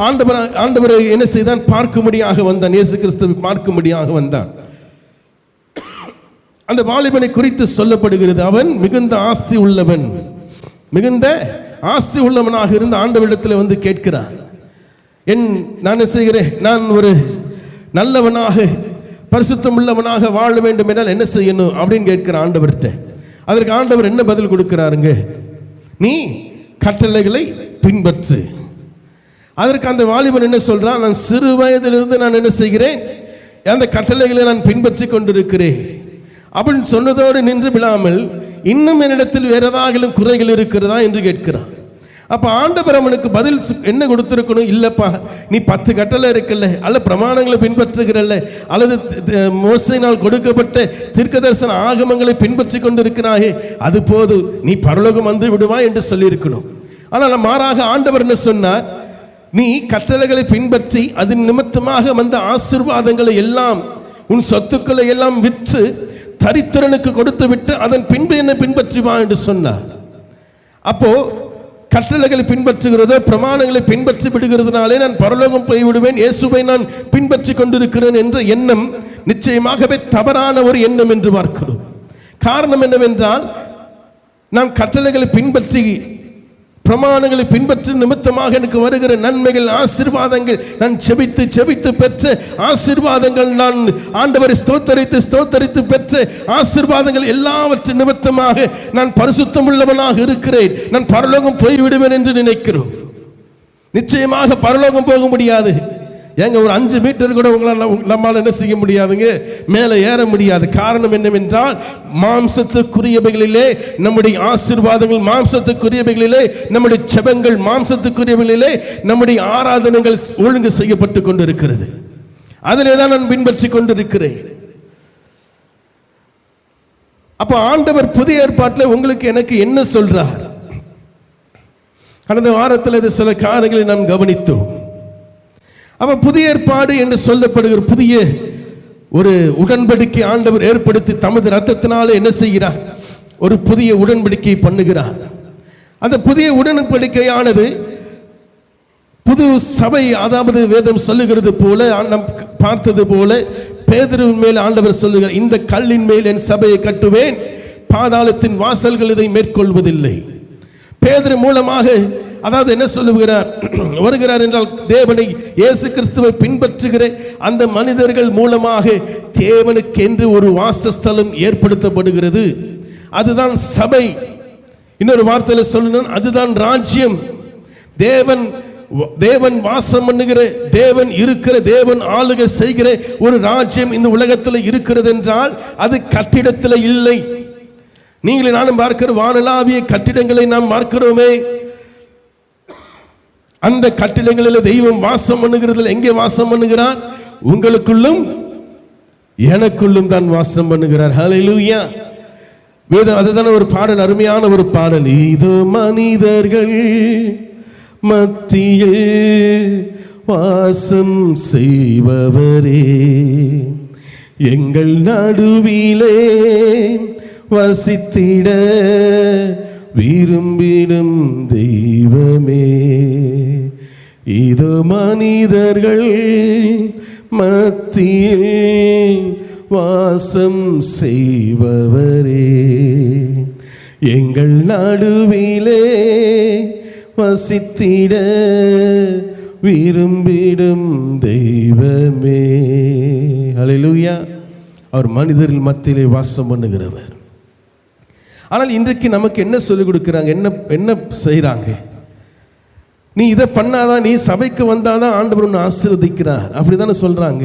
ஆண்டவர் என்ன செய்தான்? பார்க்கும்படியாக வந்தான். இயேசு கிறிஸ்துவை பார்க்கும்படியாக வந்தான். அந்த வாலிபனை குறித்து சொல்லப்படுகிறது, அவன் மிகுந்த ஆஸ்தி உள்ளவன். மிகுந்த ஆஸ்தி உள்ளவனாக இருந்து ஆண்டவரிடத்தில் வந்து கேட்கிறான், நான் என்ன செய்கிறேன்? நான் ஒரு நல்லவனாக பரிசுத்தம் உள்ளவனாக வாழ வேண்டும் என்றால் என்ன செய்யணும் அப்படின்னு கேட்கிற ஆண்டவர்கிட்ட. அதற்கு ஆண்டவர் என்ன பதில் கொடுக்கிறாருங்க? நீ கட்டளைகளை பின்பற்று. அதற்கு அந்த வாலிபன் என்ன சொல்றான்? நான் சிறு வயதிலிருந்து நான் என்ன செய்கிறேன்? அந்த கட்டளைகளை நான் பின்பற்றி கொண்டிருக்கிறேன் அப்படின்னு சொன்னதோடு நின்று விடாமல், இன்னும் என்னிடத்தில் வேற ஏதாவது குறைகள் இருக்கிறதா என்று கேட்கிறான். அப்ப ஆண்டவர் அவனுக்கு பதில் என்ன கொடுத்திருக்கணும்? இல்லப்பா, நீ 10 கட்டளை இருக்குல்ல, அல்ல பிரமாணங்களை பின்பற்றுகிறல்ல, அல்லது மோசையினால் கொடுக்கப்பட்ட தீர்க்கதரிசன ஆகமங்களை பின்பற்றி கொண்டிருக்கிறாயே, அது போது நீ பரலோகம் வந்து விடுவாய் என்று சொல்லியிருக்கணும். ஆனால் மாறாக ஆண்டவர் என்ன சொன்னார்? நீ கட்டளைகளை பின்பற்றி அதன் நிமித்தமாக வந்த ஆசீர்வாதங்களை எல்லாம், உன் சொத்துக்களை எல்லாம் விற்று தரித்திரனுக்கு கொடுத்து விட்டு அதன் பின்பு என்னை பின்பற்றி வா என்று சொன்னார். அப்போ கட்டளைகளை பின்பற்றுகிறதோ பிரமாணங்களை பின்பற்றி விடுகிறதுனாலே நான் பரலோகம் போய்விடுவேன், இயேசுவை நான் பின்பற்றி கொண்டிருக்கிறேன் என்ற எண்ணம் நிச்சயமாகவே தவறான ஒரு எண்ணம் என்று பார்க்கிறோம். காரணம் என்னவென்றால், நான் கட்டளைகளை பின்பற்றி பிரமாணங்களை பின்பற்றி நிமித்தமாக எனக்கு வருகிற நன்மைகள், ஆசீர்வாதங்கள், நான் செபித்து பெற்ற ஆசீர்வாதங்கள், நான் ஆண்டவரை ஸ்தோத்தரித்து பெற்ற ஆசீர்வாதங்கள் எல்லாவற்றின் நிமித்தமாக நான் பரிசுத்தம் உள்ளவனாக இருக்கிறேன், நான் பரலோகம் போய்விடுவேன் என்று நினைக்கிறோம். நிச்சயமாக பரலோகம் போக முடியாது. ஏங்க, ஒரு 5 மீட்டர் கூட நம்மால் என்ன செய்ய முடியாதுங்க, மேலே ஏற முடியாது. காரணம் என்னவென்றால், மாம்சத்துக்குரியவைகளிலே நம்முடைய ஆசீர்வாதங்கள், மாம்சத்துக்குரியவைகளிலே நம்முடைய செபங்கள், மாம்சத்துக்குரியவைகளிலே நம்முடைய ஆராதனைகள் ஒழுங்கு செய்யப்பட்டு கொண்டிருக்கிறது. அதிலே தான் நான் பின்பற்றி கொண்டிருக்கிறேன். அப்ப ஆண்டவர் புதிய ஏற்பாட்டில் உங்களுக்கு எனக்கு என்ன சொல்றார்? கடந்த வாரத்தில் சில காரியங்களை நாம் கவனித்தோம். அப்ப புதிய ஏற்பாடு என்று சொல்லப்படுகிற புதிய ஒரு உடன்படிக்கை ஆண்டவர் ஏற்படுத்தி தமது இரத்தத்தினாலே என்ன செய்கிறார்? ஒரு புதிய உடன்படிக்கை பண்ணுகிறார். அந்த புதிய உடன்படிக்கையானது புது சபை, அதாவது வேதம் சொல்லுகிறது போல, நாம் பார்த்தது போல, பேதுருவின் மேல் ஆண்டவர் சொல்லுகிறார், இந்த கல்லின் மேல் என் சபையை கட்டுவேன், பாதாளத்தின் வாசல்கள் இதை மேற்கொள்வதில்லை. பேதுரு மூலமாக, அதாவது என்ன சொல்லுகிறார்? வருகிறார் என்றால் தேவனை, இயேசு கிறிஸ்துவை பின்பற்றுகிற அந்த மனிதர்கள் மூலமாக தேவனுக்கு என்று ஒரு வாசஸ்தலம் ஏற்படுத்தப்படுகிறது. அதுதான் சபை. இன்னொரு வார்த்தையில் சொல்லணும், அதுதான் ராஜ்யம். தேவன் வாசம் பண்ணுகிற, தேவன் இருக்கிற, தேவன் ஆளுகை செய்கிற ஒரு ராஜ்யம் இந்த உலகத்தில் இருக்கிறது என்றால் அது கட்டிடத்தில் இல்லை. நீங்களே நானும் பார்க்கிற வானளாவிய கட்டிடங்களை நாம் பார்க்கிறோமே, அந்த கட்டிடங்களில் தெய்வம் வாசம் பண்ணுகிறதில் எங்கே வாசம் பண்ணுகிறார்? உங்களுக்குள்ளும் எனக்குள்ளும் தான் வாசம் பண்ணுகிறார். ஹல்லேலூயா. வேதம் அதுதான ஒரு பாடல், அருமையான ஒரு பாடல். இது மனிதர்கள் மத்தியில் வாசம் செய்பவரே, எங்கள் நடுவிலே வசித்திட விரும்பிடும் தெய்வமே. இது மனிதர்கள் மத்தியில் வாசம் செய்பவரே, எங்கள் நடுவிலே வசித்திட விரும்பிடும் தெய்வமே. ஹல்லேலூயா. அவர் மனிதர்கள் மத்தியிலே வாசம் பண்ணுகிறவர். ஆனால் இன்றைக்கு நமக்கு என்ன சொல்லிக் கொடுக்குறாங்க? என்ன செய்கிறாங்க? நீ இதை பண்ணாதான், நீ சபைக்கு வந்தாதான் ஆண்டவர் உன்னை ஆசீர்வதிக்கிறார், அப்படிதானே சொல்றாங்க.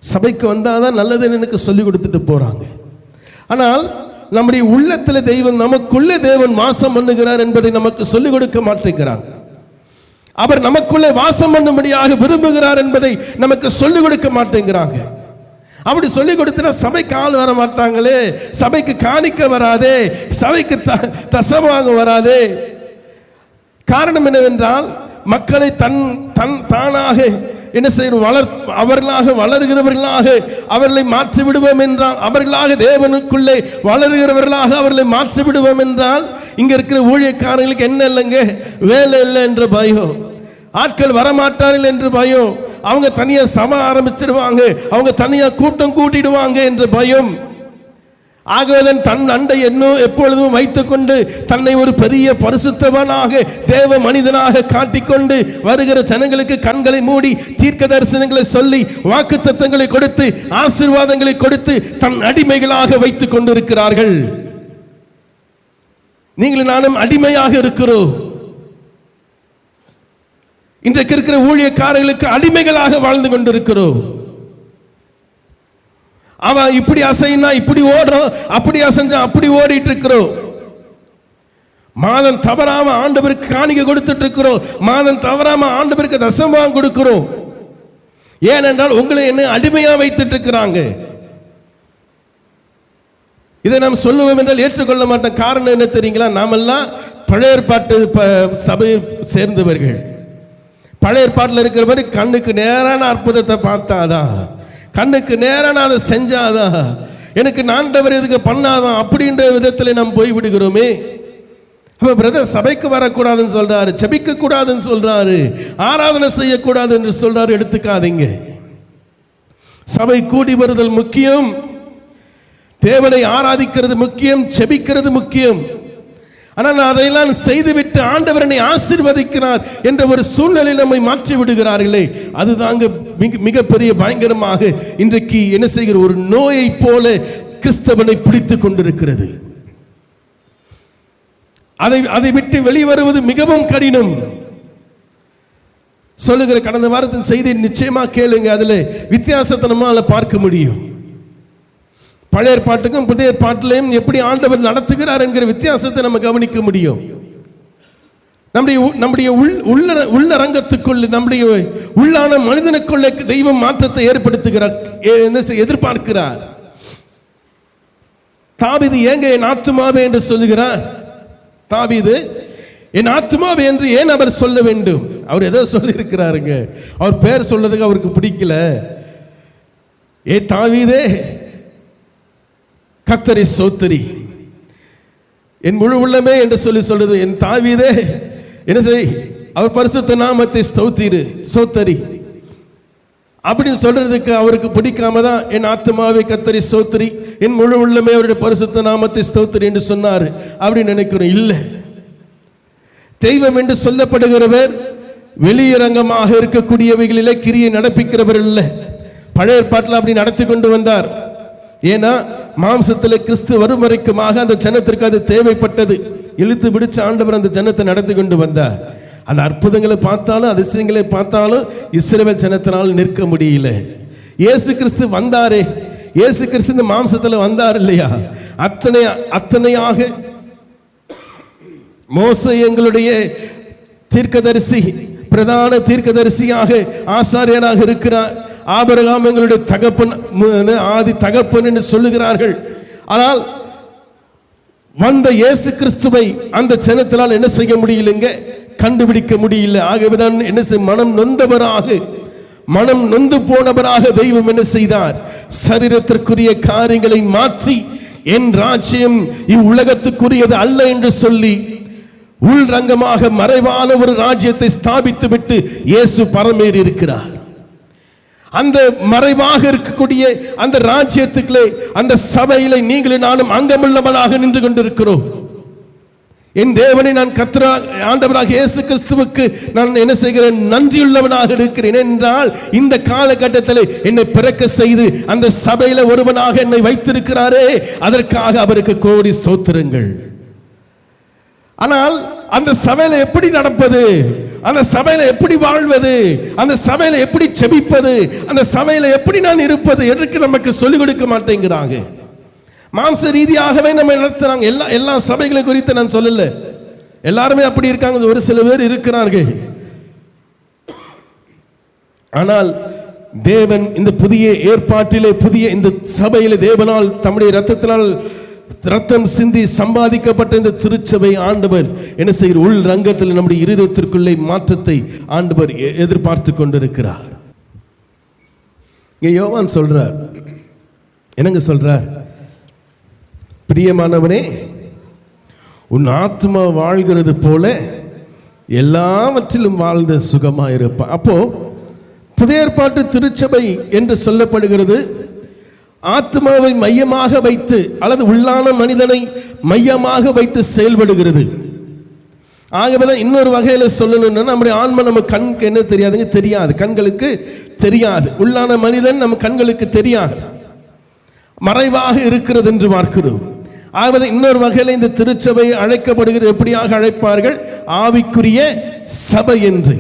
சபைக்கு வந்தாதான் நல்லதுன்னு எனக்கு சொல்லிக் கொடுத்துட்டு போறாங்க. ஆனால் நம்முடைய உள்ளத்தில் தெய்வம், நமக்குள்ளே தேவன் வாசம் பண்ணுகிறார் என்பதை நமக்கு சொல்லிக் கொடுக்க மாட்டேங்கிறாங்க. அவர் நமக்குள்ளே வாசம் பண்ணும்படியாக விரும்புகிறார் என்பதை நமக்கு சொல்லிக் கொடுக்க மாட்டேங்கிறாங்க. அப்படி சொல்லிக் கொடுத்தா சபைக்கு ஆள் வர மாட்டாங்களே, சபைக்கு காணிக்க வராதே, சபைக்கு தசமாக வராதே. காரணம் என்னவென்றால், மக்களை தானாக என்ன செய்யணும், அவர்களாக வளர்கிறவர்களாக அவர்களை மாற்றி விடுவோம் என்றால், அவர்களாக தேவனுக்குள்ளே வளர்கிறவர்களாக அவர்களை மாற்றி விடுவோம் என்றால், இங்க இருக்கிற ஊழியக்காரங்களுக்கு என்ன இல்லைங்க, வேலை இல்லை என்ற பயம். ஆட்கள் வரமாட்டார்கள் என்று பயம், அவங்க தனியா சபை ஆரம்பிச்சிருவாங்க, அவங்க தனியா கூட்டம் கூட்டிடுவாங்க என்ற பயம். ஆகவே தன் அண்டை எப்பொழுதும் வைத்துக்கொண்டு தன்னை ஒரு பெரிய பரிசுத்தவனாக தேவ மனிதனாக காட்டிக்கொண்டு வருகிற ஜனங்களுக்கு கண்களை மூடி தீர்க்க தரிசனங்களை சொல்லி வாக்குத்தத்தங்களை கொடுத்து ஆசீர்வாதங்களை கொடுத்து தன் அடிமைகளாக வைத்துக் கொண்டிருக்கிறார்கள். நீங்களும் நானும் அடிமையாக இருக்கிறோம். இன்றைக்கு இருக்கிற ஊழியக்காரர்களுக்கு அடிமைகளாக வாழ்ந்து கொண்டிருக்கிறோம். அவன் இப்படி அசைனா இப்படி ஓடுறோம், அப்படி அசைஞ்சா அப்படி ஓடிட்டு இருக்கிறோம். மாதம் தவறாம ஆண்டவருக்கு காணிக்கை கொடுத்துட்டு இருக்கிறோம், மாதம் தவறாம ஆண்டவருக்கு தசமபாகம் கொடுக்கிறோம். ஏனென்றால் உங்களை என்ன அடிமையா வைத்துட்டு இருக்கிறாங்க. இதை நாம் சொல்லுவோம் என்றால் ஏற்றுக்கொள்ள மாட்டோம். காரணம் என்ன தெரியுங்களா? நாமெல்லாம் பழைய ஏற்பாட்டு சபையை சேர்ந்தவர்கள். பழைய ஏற்பாட்டில் இருக்கிற மாதிரி கண்ணுக்கு நேரான அற்புதத்தை பார்த்தாதான், கண்ணுக்கு நேரான அதை செஞ்சாதான், எனக்கு ஆண்டவர் எதுக்கு பண்ணாதான் அப்படின்ற விதத்தில் நாம் போய் விடுகிறோமே. அப்போ பிரதர் சபைக்கு வரக்கூடாதுன்னு சொல்றாரு, செபிக்க கூடாதுன்னு சொல்றாரு, ஆராதனை செய்யக்கூடாது என்று சொல்றாரு. எடுத்துக்காதீங்க. சபை கூடி வருதல் முக்கியம், தேவனை ஆராதிக்கிறது முக்கியம், செபிக்கிறது முக்கியம். ஆனால் அதையெல்லாம் செய்துவிட்டு ஆண்டவரனை ஆசீர்வதிக்கிறார் என்ற ஒரு சூழ்நிலை நம்மை மாற்றி விடுகிறார்களே, அதுதாங்க மிகப்பெரிய பயங்கரமாக இன்றைக்கு என்ன செய்கிற ஒரு நோயை போல கிறிஸ்தவனை பிடித்துக் கொண்டிருக்கிறது. அதை விட்டு வெளிவருவது மிகவும் கடினம். சொல்லுகிற கடந்த வாரத்தின் செய்தி நிச்சயமா கேளுங்க, அதுல வித்தியாசத்தை நம்மால பார்க்க முடியும். பழைய ஏற்பாட்டுக்கும் புதிய ஏற்பாட்டிலையும் எப்படி ஆண்டவர் நடத்துகிறார் என்கிற வித்தியாசத்தை நம்ம கவனிக்க முடியும். நம்முடைய உள்ளரங்கத்துக்குள்ள, நம்முடைய உள்ளான மனிதனுக்குள்ள தெய்வம் மாற்றத்தை ஏற்படுத்துகிறார், எதிர்பார்க்கிறார். தாவீது ஏங்க என் ஆத்துமாவே என்று சொல்லுகிறார்? தாவீது என் ஆத்துமாவே என்று ஏன் அவர் சொல்ல வேண்டும்? அவர் ஏதோ சொல்லி இருக்கிறாருங்க, அவர் பேர் சொல்லதுக்கு அவருக்கு பிடிக்கல. ஏ தாவீதே கர்த்தரை ஸ்தோத்திரி, என் முழு உள்ளமே என்று சொல்லுது. என் தாவீதே என்ன செய், அவர் பரிசுத்த நாமத்தை ஸ்தோத்திரி அப்படின்னு சொல்றதுக்கு அவருக்கு பிடிக்காம தான் என் ஆத்துமாவை கர்த்தரை ஸ்தோத்திரி, என் முழு உள்ளமே அவருடைய பரிசுத்த நாமத்தை ஸ்தோத்திரி என்று சொன்னார் அப்படின்னு நினைக்கிறோம். இல்லை, தெய்வம் என்று சொல்லப்படுகிறவர் வெளியரங்கமாக இருக்கக்கூடியவைகளிலே கிரியை நடப்பிக்கிறவர் இல்லை. பழைய ஏற்பாட்டில் அப்படி நடத்தி கொண்டு வந்தார். ஏன்னா மாம்சத்தில் கிறிஸ்து வரும் வரைக்குமாக அந்த ஜனத்திற்கு அது தேவைப்பட்டது. இழுத்து பிடிச்ச ஆண்டவர் அந்த ஜனத்தை நடத்தி கொண்டு வந்தார். அந்த அற்புதங்களை பார்த்தாலும் அதிசயங்களை பார்த்தாலும் இஸ்ரவேல் ஜனத்தினால் நிற்க முடியல. இயேசு கிறிஸ்து வந்தாரே, இயேசு கிறிஸ்து இந்த மாம்சத்தில் வந்தார் இல்லையா? அத்தனையாக மோசே எங்களுடைய தீர்க்கதரிசி, பிரதான தீர்க்கதரிசியாக ஆசாரியராக இருக்கிறார். ஆபிரகாம் எங்களுடைய தகப்பன், ஆதி தகப்பன் என்று சொல்லுகிறார்கள். ஆனால் வந்த இயேசு கிறிஸ்துவை அந்த ஜனத்தினால் என்ன செய்ய முடியலங்க? கண்டுபிடிக்க முடியல. ஆகவேதான் என்ன செய்ய, மனம் நொந்து போனவராக தெய்வம் என்ன செய்தார்? சரீரத்திற்குரிய காரியங்களை மாற்றி என் ராஜ்யம் இவ்வுலகத்துக்குரியது அல்ல என்று சொல்லி உள்ரங்கமாக மறைவான ஒரு ராஜ்யத்தை ஸ்தாபித்து விட்டு இயேசு பரமேறி இருக்கிறார். அந்த மறைவாக இருக்கக்கூடிய அந்த ராஜ்யத்துக்களே, அந்த சபையிலே நீங்களும் நானும் அங்கமுள்ளவனாக நின்று கொண்டிருக்கிறோம். என் தேவனை நான் ஆண்டவராக இயேசு கிறிஸ்துவுக்கு நான் என்ன செய்கிறேன்? நன்றியுள்ளவனாக இருக்கிறேன். என்றால் இந்த காலகட்டத்தில் என்னை பிறக்க செய்து அந்த சபையில ஒருவனாக என்னை வைத்திருக்கிறாரே, அதற்காக அவருக்கு கோடி ஸ்தோத்திரங்கள். ஆனால் அந்த சபையில எப்படி நடப்பது, அந்த சபையில எப்படி வாழ்வது, அந்த சபையில எப்படி செபிப்பது, அந்த சபையில எப்படி நான் இருப்பது என்று நமக்கு சொல்லிக் கொடுக்க மாட்டேங்கிறாங்க. மாம்ச ரீதியாகவே நம்ம நடத்துறாங்க. எல்லா சபைகளை குறித்து நான் சொல்லல, எல்லாருமே அப்படி இருக்காங்க, ஒரு சில பேர் இருக்கிறார்கள். ஆனால் தேவன் இந்த புதிய ஏற்பாட்டிலே, புதிய இந்த சபையிலே தேவனால் தம்முடைய ரத்தம் சிந்தி சம்பாதிக்கப்பட்ட இந்த திருச்சபை ஆண்டவர் என்ன செய்கிற உள் ரங்கத்தில் நம்முடைய இருதயத்திற்குள்ளே மாற்றத்தை ஆண்டவர் எதிர்பார்த்து கொண்டிருக்கிறார். இங்க யோவான் சொல்றார், என்னங்க சொல்றார்? பிரியமானவனே, உன் ஆத்மா வாழ்கிறது போல எல்லாவற்றிலும் வாழ்ந்து சுகமாயிருப்பான். அப்போ புதிய ஏற்பாட்டு திருச்சபை என்று சொல்லப்படுகிறது ஆத்மாவை மையமாக வைத்து அல்லது உள்ளான மனிதனை மையமாக வைத்து செயல்படுகிறது. ஆகவே இன்னொரு வகையில் சொல்லணும்னா நம்முடைய ஆன்மா நம்ம கண்ணுக்கு என்ன தெரியாதுங்க, தெரியாது, கண்களுக்கு தெரியாது. உள்ளான மனிதன் நம்ம கண்களுக்கு தெரியாது, மறைவாக இருக்கிறது என்று பார்க்கிறோம். ஆகவே இன்னொரு வகையில் இந்த திருச்சபை அழைக்கப்படுகிறது. எப்படியாக அழைப்பார்கள்? ஆவிக்குரிய சபை என்று.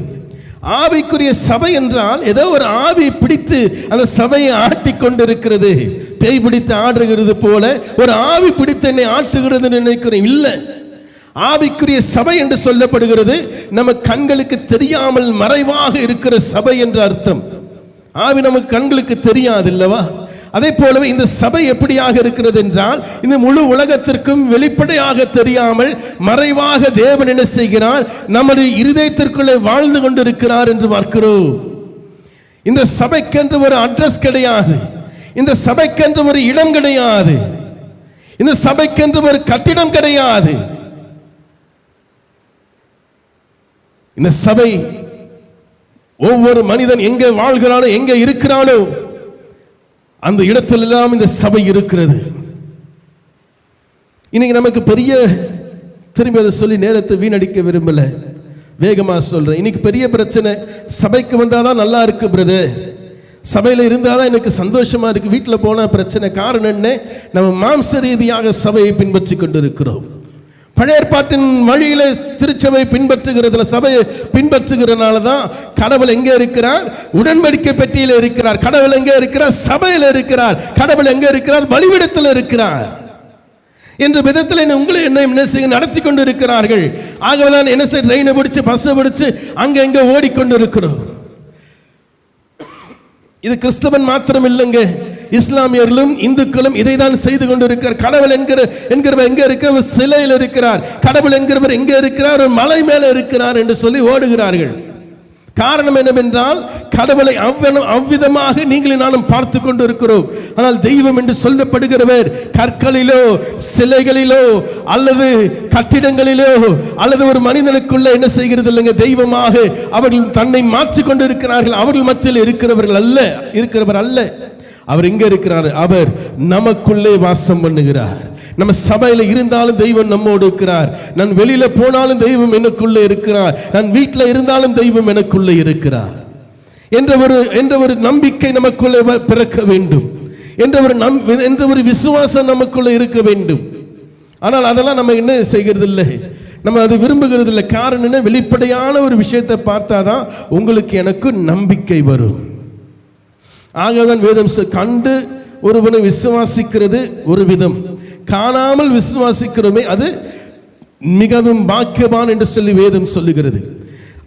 ஆவிக்குரிய சபை என்றால் ஏதோ ஒரு ஆவி பிடித்து அந்த சபையை ஆட்டி கொண்டிருக்கிறது, பேய் பிடித்து ஆடுகிறது போல ஒரு ஆவி பிடித்து என்னை ஆட்டுகிறது நினைக்கிறேன். இல்லை, ஆவிக்குரிய சபை என்று சொல்லப்படுகிறது நம்ம கண்களுக்கு தெரியாமல் மறைவாக இருக்கிற சபை என்ற அர்த்தம். ஆவி நமக்கு கண்களுக்கு தெரியாது இல்லவா? அதே போலவே இந்த சபை எப்படியாக இருக்கிறது என்றால் இந்த முழு உலகத்திற்கும் வெளிப்படையாக தெரியாமல் மறைவாக தேவன் என்ன செய்கிறார்? நம்முடைய இருதயத்திற்குள்ளே வாழ்ந்து கொண்டிருக்கிறார் என்று பார்க்கிறோம். இந்த சபைக்கென்று ஒரு அட்ரஸ் கிடையாது, இந்த சபைக்கென்று ஒரு இடம் கிடையாது, இந்த சபைக்கென்று ஒரு கட்டிடம் கிடையாது. இந்த சபை ஒவ்வொரு மனிதன் எங்கே வாழ்கிறானோ எங்கே இருக்கிறானோ அந்த இடத்திலெல்லாம் இந்த சபை இருக்கிறது. இன்னைக்கு நமக்கு பெரிய, திரும்பி அதை சொல்லி நேரத்தை வீணடிக்க விரும்பல, வேகமாக சொல்றேன். இன்னைக்கு பெரிய பிரச்சனை, சபைக்கு வந்தாதான் நல்லா இருக்கு பிரதர், சபையில் இருந்தாதான் எனக்கு சந்தோஷமா இருக்கு, வீட்டில் போனா பிரச்சனை. காரணம் என்ன? நம்ம மாம்ச ரீதியாக சபையை பின்பற்றி கொண்டு இருக்கிறோம். பழைய ஏற்பாட்டின் வழியில திருச்சபை பின்பற்றுகிறதுல, சபையை பின்பற்றுகிறதுனால தான் கடவுள் எங்கே இருக்கிறார்? உடன்படிக்கை பெட்டியில் இருக்கிறார். கடவுள் எங்கே இருக்கிறார்? சபையில் இருக்கிறார். கடவுள் எங்கே இருக்கிறார்? பலிபீடத்தில் இருக்கிறார் என்ற விதத்தில் உங்களை என்ன செய்ய நடத்தி கொண்டு இருக்கிறார்கள். ஆகவேதான் என்ன செய்ய ட்ரெயினை பிடிச்சு பஸ்ஸை பிடிச்சு அங்க எங்க ஓடிக்கொண்டு இருக்கிறோம். இது கிறிஸ்தவன் மாத்திரம் இல்லைங்க, இஸ்லாமியர்களும் இந்துக்களும் இதை தான் செய்து கொண்டிருக்கிறார். கடவுள் என்கிறவர் எங்கே இருக்கிறவர்? சிலையில் இருக்கிறார். கடவுள் என்கிறவர் எங்கே இருக்கிறார்? ஒரு மலை மேலே இருக்கிறார் என்று சொல்லி ஓடுகிறார்கள். காரணம் என்னவென்றால் கடவுளை அவ்விதமாக நீங்களும் நானும் பார்த்து கொண்டு இருக்கிறோம். ஆனால் தெய்வம் என்று சொல்லப்படுகிறவர் கற்களிலோ சிலைகளிலோ அல்லது கட்டிடங்களிலோ அல்லது ஒரு மனிதனுக்குள்ள என்ன செய்கிறது இல்லைங்க, தெய்வமாக அவர்கள் தன்னை மாற்றிக் கொண்டு இருக்கிறார்கள். அவர்கள் மத்தியில் இருக்கிறவர் அல்ல. அவர் எங்க இருக்கிறார்? அவர் நமக்குள்ளே வாசம் பண்ணுகிறார். நம்ம சபையில் இருந்தாலும் தெய்வம் நம்மோடு இருக்கிறார். நான் வெளியில போனாலும் தெய்வம் எனக்குள்ளே இருக்கிறார். நான் வீட்டில் இருந்தாலும் தெய்வம் எனக்குள்ளே இருக்கிறார் என்ற ஒரு நம்பிக்கை நமக்குள்ளே பிறக்க வேண்டும், என்ற ஒரு விசுவாசம் நமக்குள்ளே இருக்க வேண்டும். ஆனால் அதெல்லாம் நம்ம என்ன செய்கிறது இல்லை, நம்ம அது விரும்புகிறது இல்லை. காரணம் என்ன? வெளிப்படையான ஒரு விஷயத்தை பார்த்தாதான் உங்களுக்கு எனக்கு நம்பிக்கை வரும். ஆகதான் வேதம் கண்டு ஒருவனை விசுவாசிக்கிறது ஒரு விதம், காணாமல் விசுவாசிக்கிறோமே அது மிகவும் பாக்கியவான் என்று சொல்லி வேதம் சொல்லுகிறது.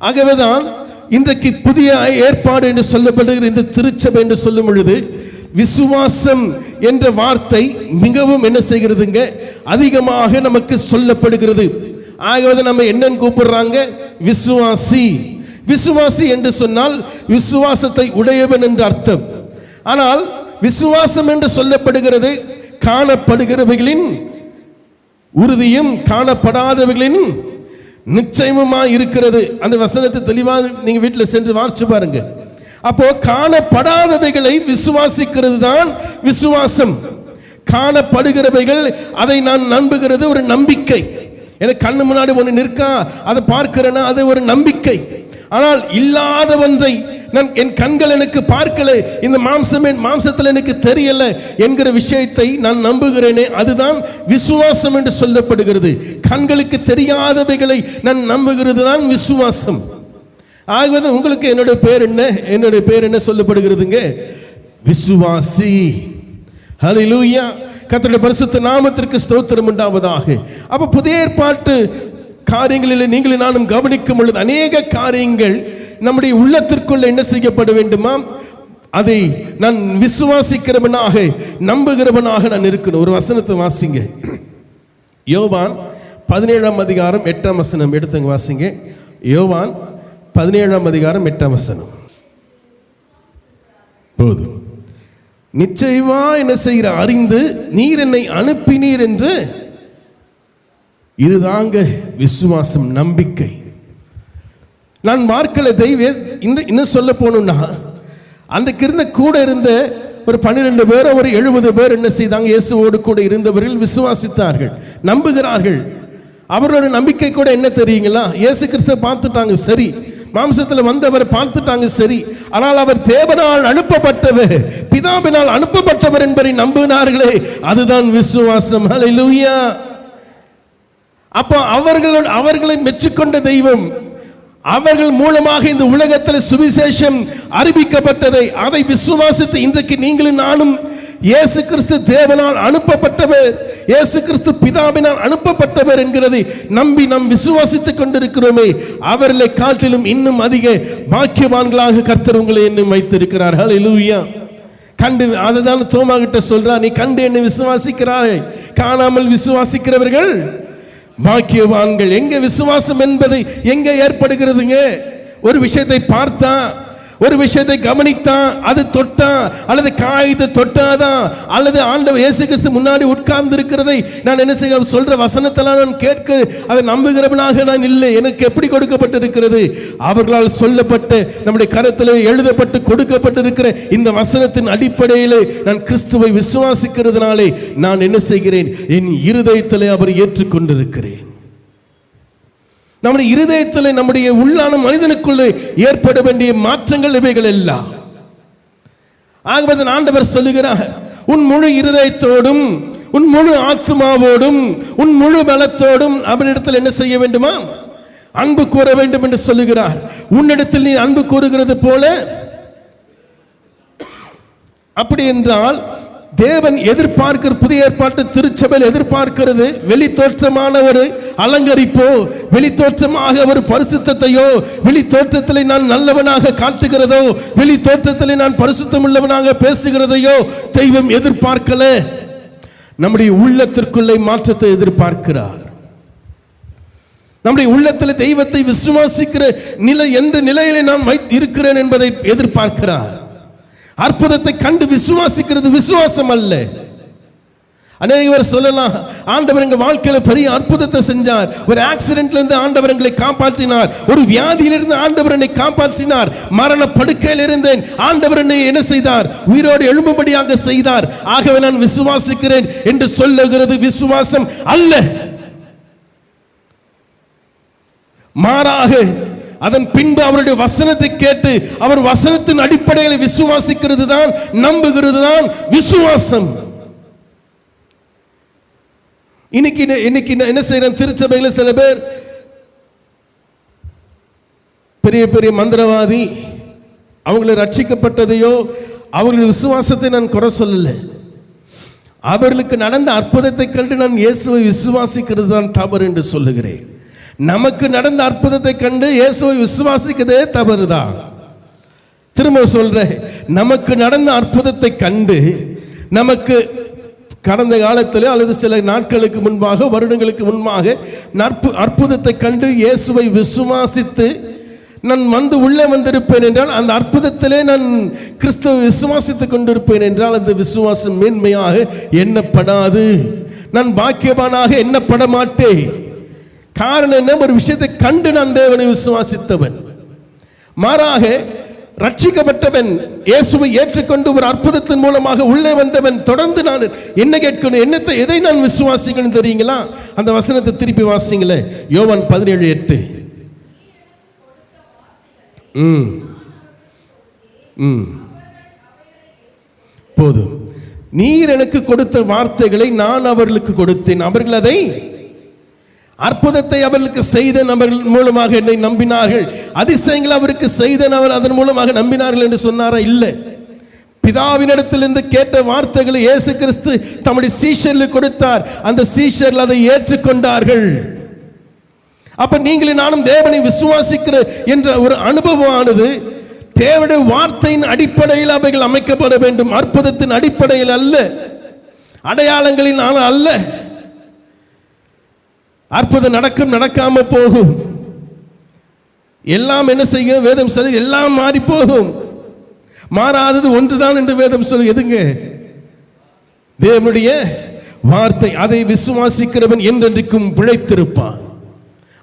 ஆகவேதான் இன்றைக்கு புதிய ஏற்பாடு என்று சொல்லப்படுகிற இந்த திருச்சபை என்று சொல்லும் பொழுது விசுவாசம் என்ற வார்த்தை மிகவும் என்ன செய்கிறதுங்க, அதிகமாக நமக்கு சொல்லப்படுகிறது. ஆகவே நம்ம என்னன்னு கூப்பிடுறாங்க? விசுவாசி. விசுவாசி என்று சொன்னால் விசுவாசத்தை உடையவன் என்று அர்த்தம். ஆனால் விசுவாசம் என்று சொல்லப்படுகிறது காணப்படுகிறவைகளின் உறுதியும் காணப்படாதவைகளின் நிச்சயமுமாய் இருக்கிறது. அந்த வசனத்தை தெளிவாக நீங்க வீட்டில் சென்று வாசிச்சு பாருங்க. அப்போ காணப்படாதவைகளை விசுவாசிக்கிறது தான் விசுவாசம். காணப்படுகிறவைகள் அதை நான் நம்புகிறது ஒரு நம்பிக்கை. எனக்கு கண்ணு முன்னாடி ஒன்று நிற்கா, அதை பார்க்கிறேன்னா அது ஒரு நம்பிக்கை. ஆனால் இல்லாத ஒன்றை என் கண்கள் எனக்கு பார்க்கல, இந்த மாம்சத்தில் எனக்கு தெரியல என்கிற விஷயத்தை நான் நம்புகிறேனே, அதுதான் விசுவாசம் என்று சொல்லப்படுகிறது. கண்களுக்கு தெரியாதவைகளை நான் நம்புகிறது தான் விசுவாசம். ஆகவே உங்களுக்கு என்னுடைய பேர் என்ன சொல்லப்படுகிறதுங்க? விசுவாசி. ஹல்லேலூயா. கர்த்தருடைய பரிசுத்த நாமத்திற்கு ஸ்தோத்திரம் உண்டாவதாக. அப்ப புதிய ஏற்பாட்டு காரியங்களில் நீங்களும் நானும் கவனிக்கும் பொழுது அநேக காரியங்கள் நம்முடைய உள்ளத்திற்குள்ள என்ன செய்யப்பட வேண்டுமா? அதை நான் விசுவாசிக்கிறவனாக நம்புகிறவனாக நான் இருக்கணும். ஒரு வசனத்தை வாசிங்க. யோவான் 17ஆம் அதிகாரம் 8ஆம் வசனம் எடுத்துங்க, வாசிங்க. யோவான் 17ஆம் அதிகாரம் 8ஆம் வசனம். போதும். நிச்சயமா என்ன செய்கிற அறிந்து நீர் என்னை அனுப்பினீர் என்று, இதுதாங்க விசுவாசம், நம்பிக்கை. நான் மார்க்கல இன்னும் சொல்ல போகணும்னா, அன்றைக்கு இருந்த கூட இருந்த ஒரு 12 பேர் ஒரு 70 பேர் என்ன செய்தாங்க? இயேசுவோடு கூட இருந்தவர்கள் விசுவாசித்தார்கள், நம்புகிறார்கள். அவரோட நம்பிக்கை கூட என்ன தெரியுங்களா? இயேசு கிறிஸ்துவை பார்த்துட்டாங்க, சரி, மாம்சத்தில் வந்தவர் பார்த்துட்டாங்க, சரி, ஆனால் அவர் தேவனால் அனுப்பப்பட்டவர், பிதாவினால் அனுப்பப்பட்டவர் என்பதை நம்பினார்களே, அதுதான் விசுவாசம். ஹல்லேலூயா. அப்போ அவர்களை மெச்சிக்கொண்ட தெய்வம், அவர்கள் மூலமாக இந்த உலகத்தில் சுவிசேஷம் அறிவிக்கப்பட்டதை, அதை விசுவாசித்து இன்றைக்கு நீங்களும் நானும் இயேசு கிறிஸ்து தேவனால் அனுப்பப்பட்டவர், இயேசு கிறிஸ்து பிதாவினால் அனுப்பப்பட்டவர் என்கிறதை நம்பி நாம் விசுவாசித்துக் கொண்டிருக்கிறோமே, அவர்களை காட்டிலும் இன்னும் அதிக பாக்கியவான்களாக கர்த்தர் உங்களை இன்னும் வைத்திருக்கிறார். ஹல்லேலூயா. கண்டு, அதுதான் தோமா கிட்ட சொல்றார், நீ கண்டு என்னை விசுவாசிக்கிறாய், காணாமல் விசுவாசிக்கிறவர்கள் பாக்கியவான்கள். எங்க விசுவாசம் என்பதை எங்க ஏற்படுகிறதுங்க? ஒரு விஷயத்தை பார்த்தா, ஒரு விஷயத்தை கவனித்தா, அது தொட்டா, அல்லது காயத்தை தொட்டாதான், அல்லது ஆண்டவர் இயேசு கிறிஸ்து முன்னாடி உட்கார்ந்து இருக்கிறதை நான் என்ன செய்ய சொல்ற வசனத்தெல்லாம் நான் கேட்க அதை நம்புகிறவனாக நான் இல்லை. எனக்கு எப்படி கொடுக்கப்பட்டிருக்கிறது? அவர்களால் சொல்லப்பட்ட, நம்முடைய கரத்தில் எழுதப்பட்டு கொடுக்கப்பட்டிருக்கிற இந்த வசனத்தின் அடிப்படையில் நான் கிறிஸ்துவை விசுவாசிக்கிறதுனாலே நான் என்ன செய்கிறேன்? என் இருதயத்தில் அவர் ஏற்றுக்கொண்டிருக்கிறேன். நம்முடைய இருதயத்தில், நம்முடைய உள்ளான மனிதனுக்குள்ளே ஏற்பட வேண்டிய மாற்றங்கள் இவைகள் எல்லாம். ஆகவே ஆண்டவர் சொல்லுகிறார், உன் முழு இருதயத்தோடும், உன் முழு ஆத்மாவோடும், உன் முழு பலத்தோடும் அவனிடத்தில் என்ன செய்ய வேண்டுமா? அன்பு கூற வேண்டும் என்று சொல்லுகிறார். உன்னிடத்தில் நீ அன்பு கூறுகிறது போல, அப்படி என்றால் தேவன் எதிர்பார்க்கிற, புதிய ஏற்பாட்டு திருச்சபையில் எதிர்பார்க்கிறது வெளி தோற்றமான ஒரு அலங்கரிப்போ, வெளி தோற்றமாக ஒரு பரிசுத்தத்தையோ, வெளி தோற்றத்தில் நான் நல்லவனாக காட்டுகிறதோ, வெளி தோற்றத்தில் நான் பரிசுத்தம் உள்ளவனாக பேசுகிறதையோ தெய்வம் எதிர்பார்க்கல. நம்முடைய உள்ளத்திற்குள்ளே மாற்றத்தை எதிர்பார்க்கிறார். நம்முடைய உள்ளத்தில் தெய்வத்தை விசுவாசிக்கிற நிலை, எந்த நிலையிலே நான் இருக்கிறேன் என்பதை எதிர்பார்க்கிறார். அற்புதத்தை கண்டு விசுவாசிக்கிறது விசுவாசம் அல்ல. அநேகர் சொல்லலாம், ஆண்டவர் எங்க வாழ்க்கையில பெரிய அற்புதத்தை செஞ்சார், ஒரு ஆக்சிடென்ட்ல இருந்து ஆண்டவர் எங்களை காப்பாற்றினார், ஒரு வியாதியிலிருந்து ஆண்டவர் என்னை காப்பாற்றினார், மரண படுக்கையில் இருந்தேன், ஆண்டவர் என்னை என்ன செய்தார்? உயிரோடு எழும்பும்படியாக செய்தார், ஆகவே நான் விசுவாசிக்கிறேன் என்று சொல்லுகிறது விசுவாசம் அல்ல. மாறாக அதன் பின்பு அவருடைய வசனத்தை கேட்டு அவர் வசனத்தின் அடிப்படையில் விசுவாசிக்கிறது தான், நம்புகிறது தான் விசுவாசம். இன்னைக்கு என்ன செய்யறேன்? திருச்சபையில் சில பேர் பெரிய பெரிய மந்திரவாதி, அவங்களை ரட்சிக்கப்பட்டதையோ அவர்களுடைய விசுவாசத்தை நான் குறை சொல்லல. அவர்களுக்கு நடந்த அற்புதத்தை கண்டு நான் இயேசுவை விசுவாசிக்கிறது தான் தவறு என்று சொல்லுகிறேன். நமக்கு நடந்த அற்புதத்தை கண்டு இயேசுவை விசுவாசிக்கிறதே தவறுதான். திரும்ப சொல்றேன், நமக்கு நடந்த அற்புதத்தை கண்டு, நமக்கு கடந்த காலத்தில் அல்லது சில நாட்களுக்கு முன்பாக, வருடங்களுக்கு முன்பாக அற்புதத்தை கண்டு இயேசுவை விசுவாசித்து நான் உள்ளே வந்திருப்பேன் என்றால், அந்த அற்புதத்திலே நான் கிறிஸ்துவை விசுவாசித்துக் கொண்டிருப்பேன் என்றால், அந்த விசுவாசம் மேன்மையாக எண்ணப்படாது, நான் பாக்கியவானாக எண்ணப்பட மாட்டேன். காரணம் என்ன? ஒரு விஷயத்தை கண்டு நான் தேவனை விசுவாசித்தவன். மாறாக ரட்சிக்கப்பட்டவன், இயேசுவை ஏற்றுக்கொண்டு ஒரு அற்புதத்தின் மூலமாக உள்ளே வந்தவன், தொடர்ந்து நான் என்ன கேட்கணும், எதை நான் விசுவாசிக்கணும் தெரியுங்களா? அந்த வசனத்தை திருப்பி வாசிங்களே, யோவான் 17:8. போதும். நீர் எனக்கு கொடுத்த வார்த்தைகளை நான் அவர்களுக்கு கொடுத்தேன், அவர்கள் அதை, அற்புதத்தை அவர்களுக்கு செய்தேன், அவர்கள் மூலமாக என்னை நம்பினார்கள், அதிசயங்கள் அவருக்கு செய்தேன், அவர் அதன் மூலமாக நம்பினார்கள் என்று சொன்னாரா? இல்லை. பிதாவினிடத்திலிருந்து கேட்ட வார்த்தைகளை இயேசு கிறிஸ்து தம்முடைய சீஷர்களுக்கு கொடுத்தார், அந்த சீஷர்கள் அதை ஏற்றுக்கொண்டார்கள். அப்ப நீங்களும் நானும் தேவனை விசுவாசிக்கிற என்ற ஒரு அனுபவமானது தேவனுடைய வார்த்தையின் அடிப்படையில் அவைகள் அமைக்கப்பட வேண்டும், அற்புதத்தின் அடிப்படையில் அல்ல, அடையாளங்களின் அல்ல. அற்புதம் நடக்கும், நடக்காம போகும், எல்லாம் என்ன செய்யும்? வேதம் சொல்லி எல்லாம் மாறி போகும், மாறாதது ஒன்றுதான் என்று வேதம் சொல்லு. எதுங்க? தேவனுடைய வார்த்தை. அதை விசுவாசிக்கிறவன் என்றென்றைக்கும் பிழைத்திருப்பான்.